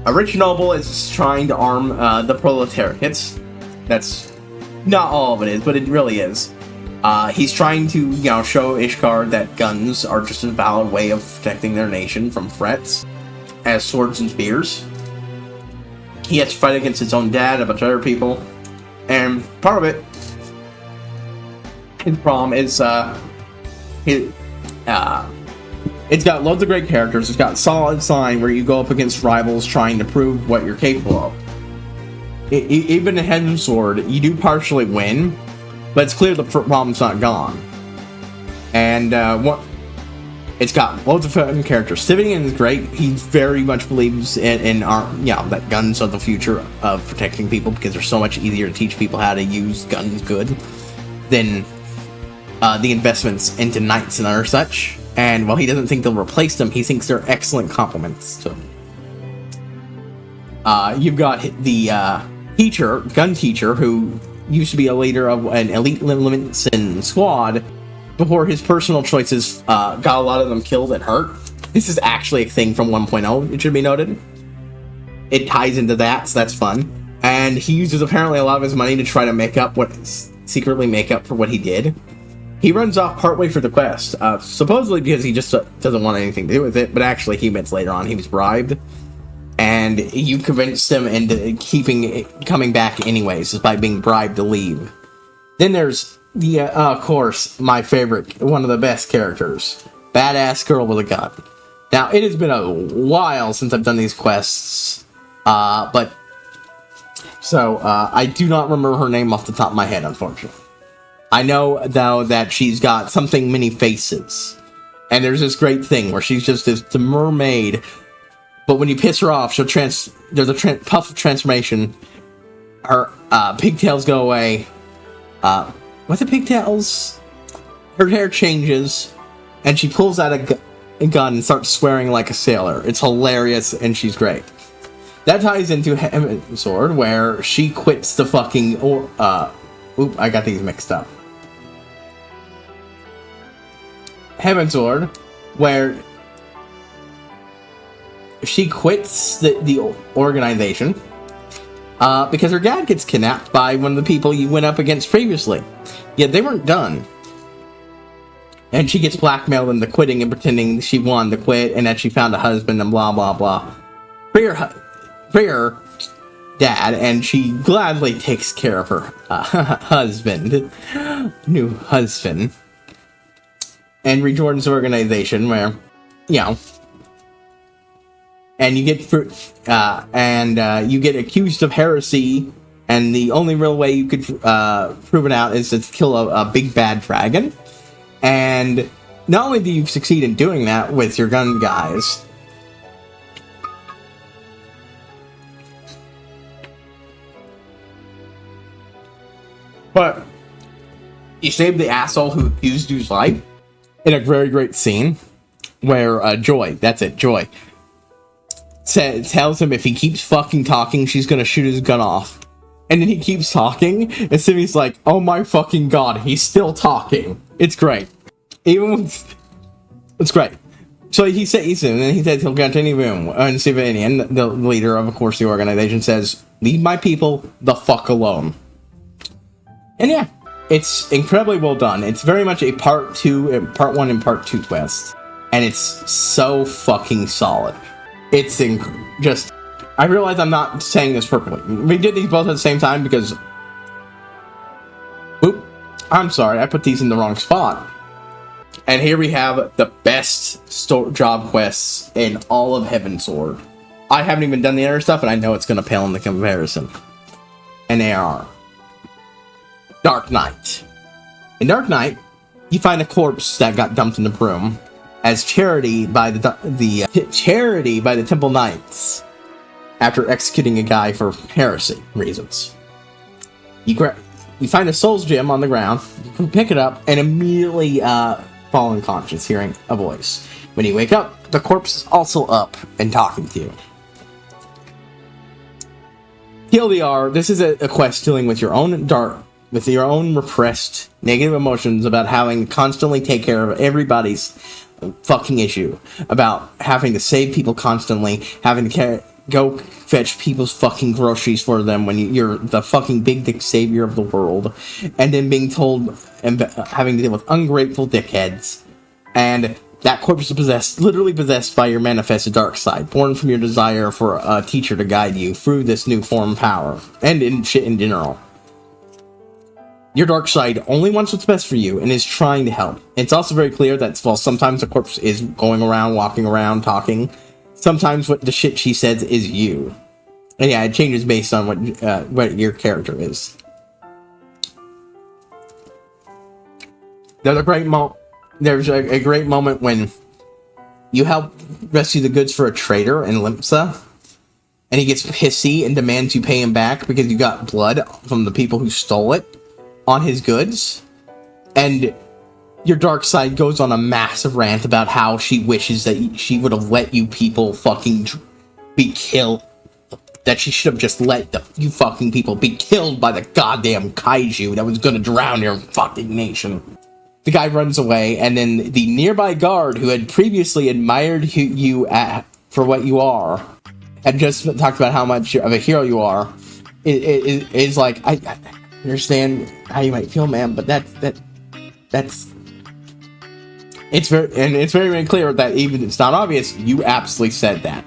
A rich noble is trying to arm the proletariats. That's not all of it is, but it really is. He's trying to, you know, show Ishgard that guns are just a valid way of protecting their nation from threats as swords and spears. He has to fight against his own dad, a bunch of other people, and part of it, his problem is, it's got loads of great characters. It's got solid sign where you go up against rivals trying to prove what you're capable of. Even in Heavensward, you do partially win, but it's clear the problem's not gone. And it's got loads of fun characters. Stivian is great. He very much believes in that guns are the future of protecting people, because they're so much easier to teach people how to use guns good than the investments into knights and other such. And while he doesn't think they'll replace them, he thinks they're excellent complements to them. You've got the gun teacher, who used to be a leader of an elite Limitsin squad before his personal choices got a lot of them killed and hurt. This is actually a thing from 1.0, it should be noted. It ties into that, so that's fun. And he uses apparently a lot of his money to try to secretly make up for what he did. He runs off partway through the quest, supposedly because he just doesn't want anything to do with it, but actually he admits later on he was bribed, and you convinced him into coming back anyways, despite being bribed to leave. Then there's the, of course, my favorite, one of the best characters, Badass Girl with a Gun. Now, it has been a while since I've done these quests, I do not remember her name off the top of my head, unfortunately. I know, though, that she's got something many faces. And there's this great thing where she's just the mermaid, but when you piss her off, there's a puff of transformation. Her pigtails go away. What the pigtails? Her hair changes, and she pulls out a gun and starts swearing like a sailor. It's hilarious, and she's great. That ties into Heaven's Sword, where she quits the fucking... I got these mixed up. Heaven's Sword, where she quits the organization because her dad gets kidnapped by one of the people you went up against previously. Yet they weren't done. And she gets blackmailed into quitting and pretending she won to quit and that she found a husband and blah, blah, blah. For her dad, and she gladly takes care of her new husband, and rejoins the organization where, and you get you get accused of heresy, and the only real way you could prove it out is to kill a big bad dragon. And not only do you succeed in doing that with your gun guys, but you save the asshole who accused you's life in a very great scene where Joy tells him if he keeps fucking talking, she's gonna shoot his gun off. And then he keeps talking, and Simi's like, oh my fucking god, he's still talking. It's great. It's great. So he says he'll go to any room, and Civilian, the leader of course, the organization, says, leave my people the fuck alone. And yeah, it's incredibly well done. It's very much a part 1 and part 2 quest. And it's so fucking solid. It's just... I realize I'm not saying this perfectly. We did these both at the same time because... Oop. I'm sorry, I put these in the wrong spot. And here we have the best job quests in all of Heaven's Sword. I haven't even done the other stuff, and I know it's going to pale in the comparison. An ARR. Dark Knight. In Dark Knight, you find a corpse that got dumped in the broom as charity by the Temple Knights after executing a guy for heresy reasons. You find a soul's gem on the ground, you pick it up, and immediately fall unconscious, hearing a voice. When you wake up, the corpse is also up and talking to you. TLDR, this is a quest dealing with your own repressed negative emotions about having to constantly take care of everybody's fucking issue, about having to save people constantly, having to go fetch people's fucking groceries for them when you're the fucking big dick savior of the world, and then being told and having to deal with ungrateful dickheads. And that corpse is literally possessed by your manifested dark side, born from your desire for a teacher to guide you through this new form of power, and in shit in general. Your dark side only wants what's best for you and is trying to help. It's also very clear that while sometimes the corpse is going around, walking around, talking, sometimes what the shit she says is you. And yeah, it changes based on what your character is. There's a great moment when you help rescue the goods for a trader in Limpsa, and he gets pissy and demands you pay him back because you got blood from the people who stole it on his goods. And your dark side goes on a massive rant about how she wishes that she would have let you people fucking be killed. That she should have just let you fucking people be killed by the goddamn kaiju that was gonna drown your fucking nation. The guy runs away, and then the nearby guard who had previously admired you for what you are, had just talked about how much of a hero you are, is like, I understand how you might feel, man, but that's It's very clear that even if it's not obvious, you absolutely said that.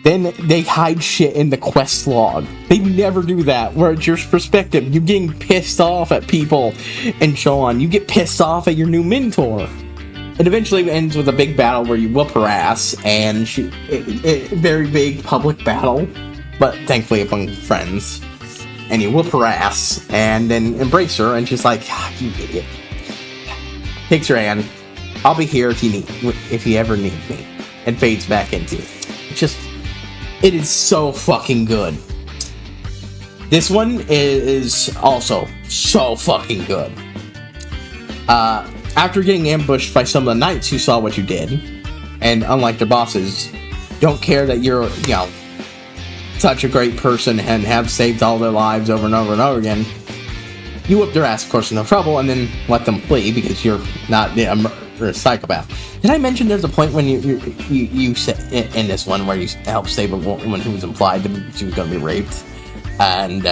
Then they hide shit in the quest log. They never do that, where it's your perspective. You're getting pissed off at people and so on. You get pissed off at your new mentor. It eventually ends with a big battle where you whoop her ass, and very big public battle, but thankfully among friends. And you whoop her ass, and then embrace her, and she's like, you idiot. Takes her hand. I'll be here if you ever need me. And fades back into it. It is so fucking good. This one is also so fucking good. After getting ambushed by some of the knights who saw what you did, and unlike their bosses, don't care that you're, such a great person and have saved all their lives over and over and over again, you whip their ass, of course, no trouble, and then let them flee because you're not a psychopath. Did I mention there's a point when you said in this one where you help save a woman who was implied that she was going to be raped and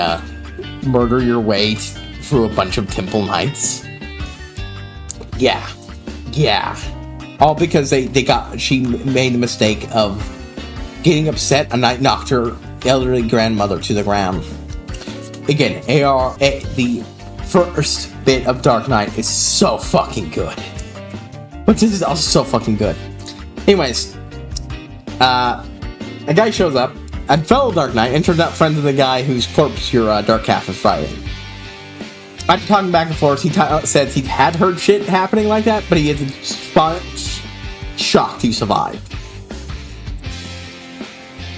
murder your way through a bunch of temple knights? Yeah. All because she made the mistake of getting upset. A knight knocked her elderly grandmother to the ground. Again, AR, the first bit of Dark Knight is so fucking good. But this is also so fucking good. Anyways, a guy shows up, a fellow Dark Knight, and turns out friends of the guy whose corpse your Dark Calf is riding. After talking back and forth, he says he had heard shit happening like that, but he is shocked you survived.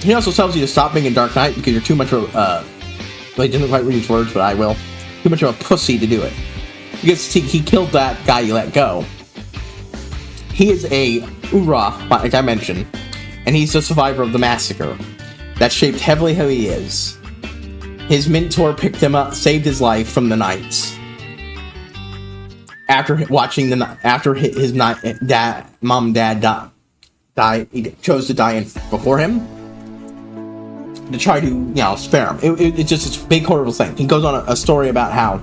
He also tells you to stop being a Dark Knight because you're too much of he didn't quite use words, but I will. Too much of a pussy to do it. Because he killed that guy you let go. He is a Ura, like I mentioned, and he's the survivor of the massacre. That shaped heavily who he is. His mentor picked him up, saved his life from the knights. After his mom and dad died, he chose to die before him to try to, spare him. It's just a big horrible thing. He goes on a story about how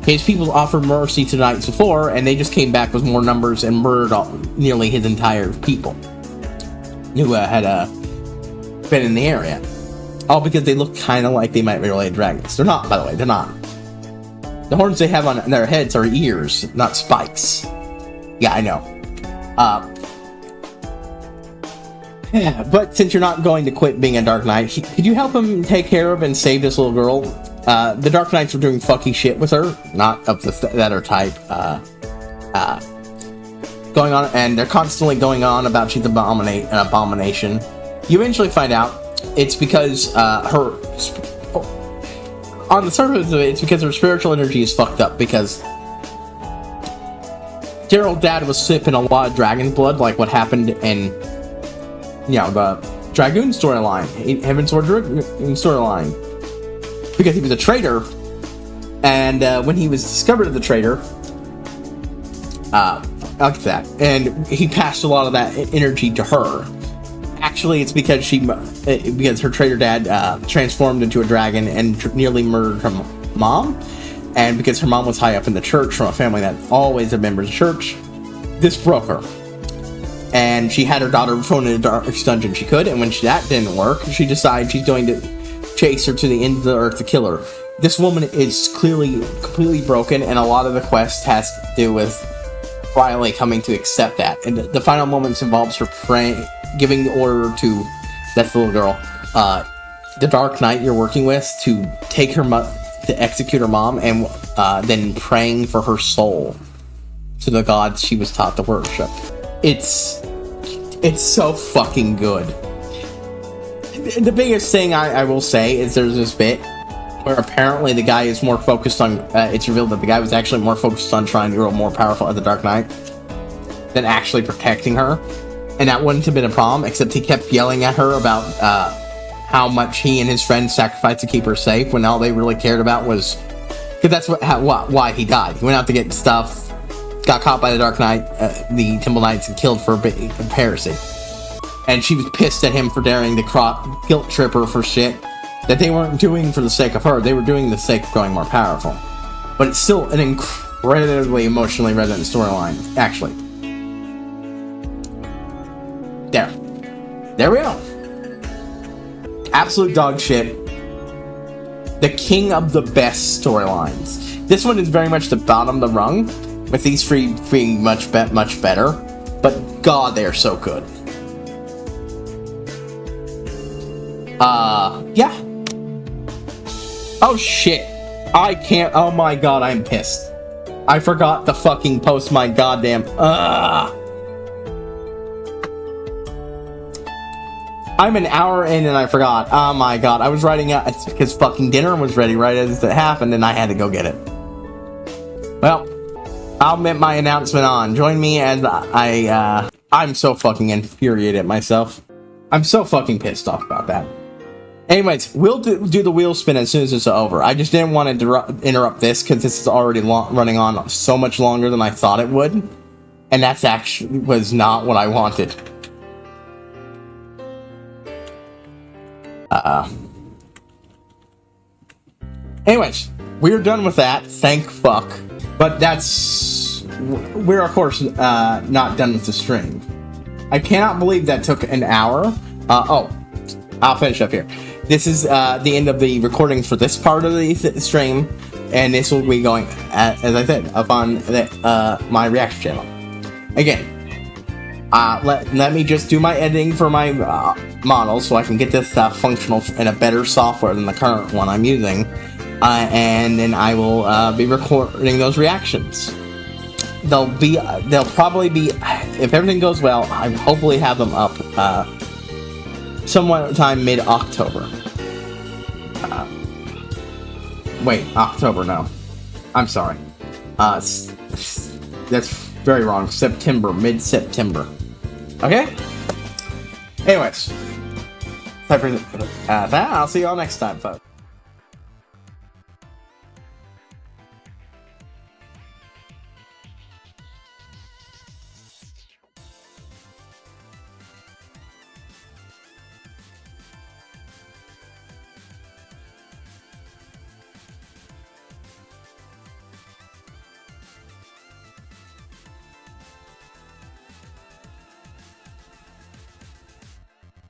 his people offered mercy to the knights before, and they just came back with more numbers and murdered nearly his entire people who had been in the area. All because they look kind of like they might be related to dragons. They're not, by the way. They're not. The horns they have on their heads are ears, not spikes. Yeah, I know. Yeah, but since you're not going to quit being a Dark Knight, could you help him take care of and save this little girl? The Dark Knights were doing fucky shit with her, not of the that type. Going on, and they're constantly going on about she's an abomination. You eventually find out it's because on the surface of it, it's because her spiritual energy is fucked up, because Gerald's dad was sipping a lot of dragon blood, like what happened in, the Dragoon storyline, Heaven's Sword storyline, because he was a traitor, and when he was discovered as a traitor, I'll get that, and he passed a lot of that energy to her. Actually, it's because because her traitor dad transformed into a dragon and nearly murdered her mom, and because her mom was high up in the church from a family that always had members of church, this broke her. And she had her daughter thrown in a darkest dungeon she could, and when that didn't work, she decided she's going to chase her to the end of the earth to kill her. This woman is clearly completely broken, and a lot of the quest has to do with finally coming to accept that. And the final moments involves her praying, giving the order to that little girl, the Dark Knight you're working with, to take her to execute her mom, and then praying for her soul to the gods she was taught to worship. It's so fucking good. The biggest thing I will say is there's this bit where apparently the guy is more focused on, it's revealed that the guy was actually more focused on trying to grow more powerful as the Dark Knight than actually protecting her. And that wouldn't have been a problem, except he kept yelling at her about how much he and his friends sacrificed to keep her safe, when all they really cared about was... Because that's why he died. He went out to get stuff, got caught by the Dark Knight, the Temple Knights, and killed for heresy. And she was pissed at him for daring to guilt trip her for shit that they weren't doing for the sake of her. They were doing the sake of growing more powerful. But it's still an incredibly emotionally resonant storyline, actually. there we go. Absolute dog shit. The king of the best storylines. This one is very much the bottom of the rung, with these three being much better. But God, they are so good. Yeah. Oh shit. I can't. Oh my God, I'm pissed. I forgot to fucking post my goddamn. I'm an hour in and I forgot. Oh my God, I was writing out. It's because fucking dinner was ready right as it happened, and I had to go get it. Well, I'll get my announcement on. Join me as I'm so fucking infuriated at myself. I'm so fucking pissed off about that. Anyways, we'll do the wheel spin as soon as it's over. I just didn't want to interrupt this because this is already running on so much longer than I thought it would. And that's actually was not what I wanted. Anyways, we're done with that. Thank fuck. But we're of course not done with the stream. I cannot believe that took an hour. I'll finish up here. This is the end of the recording for this part of the stream, and this will be going, as I said, up on my reaction channel. Again, let me just do my editing for my model so I can get this functional in a better software than the current one I'm using, and then I will be recording those reactions. They'll probably be, if everything goes well, I hopefully have them up sometime mid-October. Wait, October, no. I'm sorry. That's very wrong. September, mid-September. Okay? Anyways. That, I'll see you all next time, folks.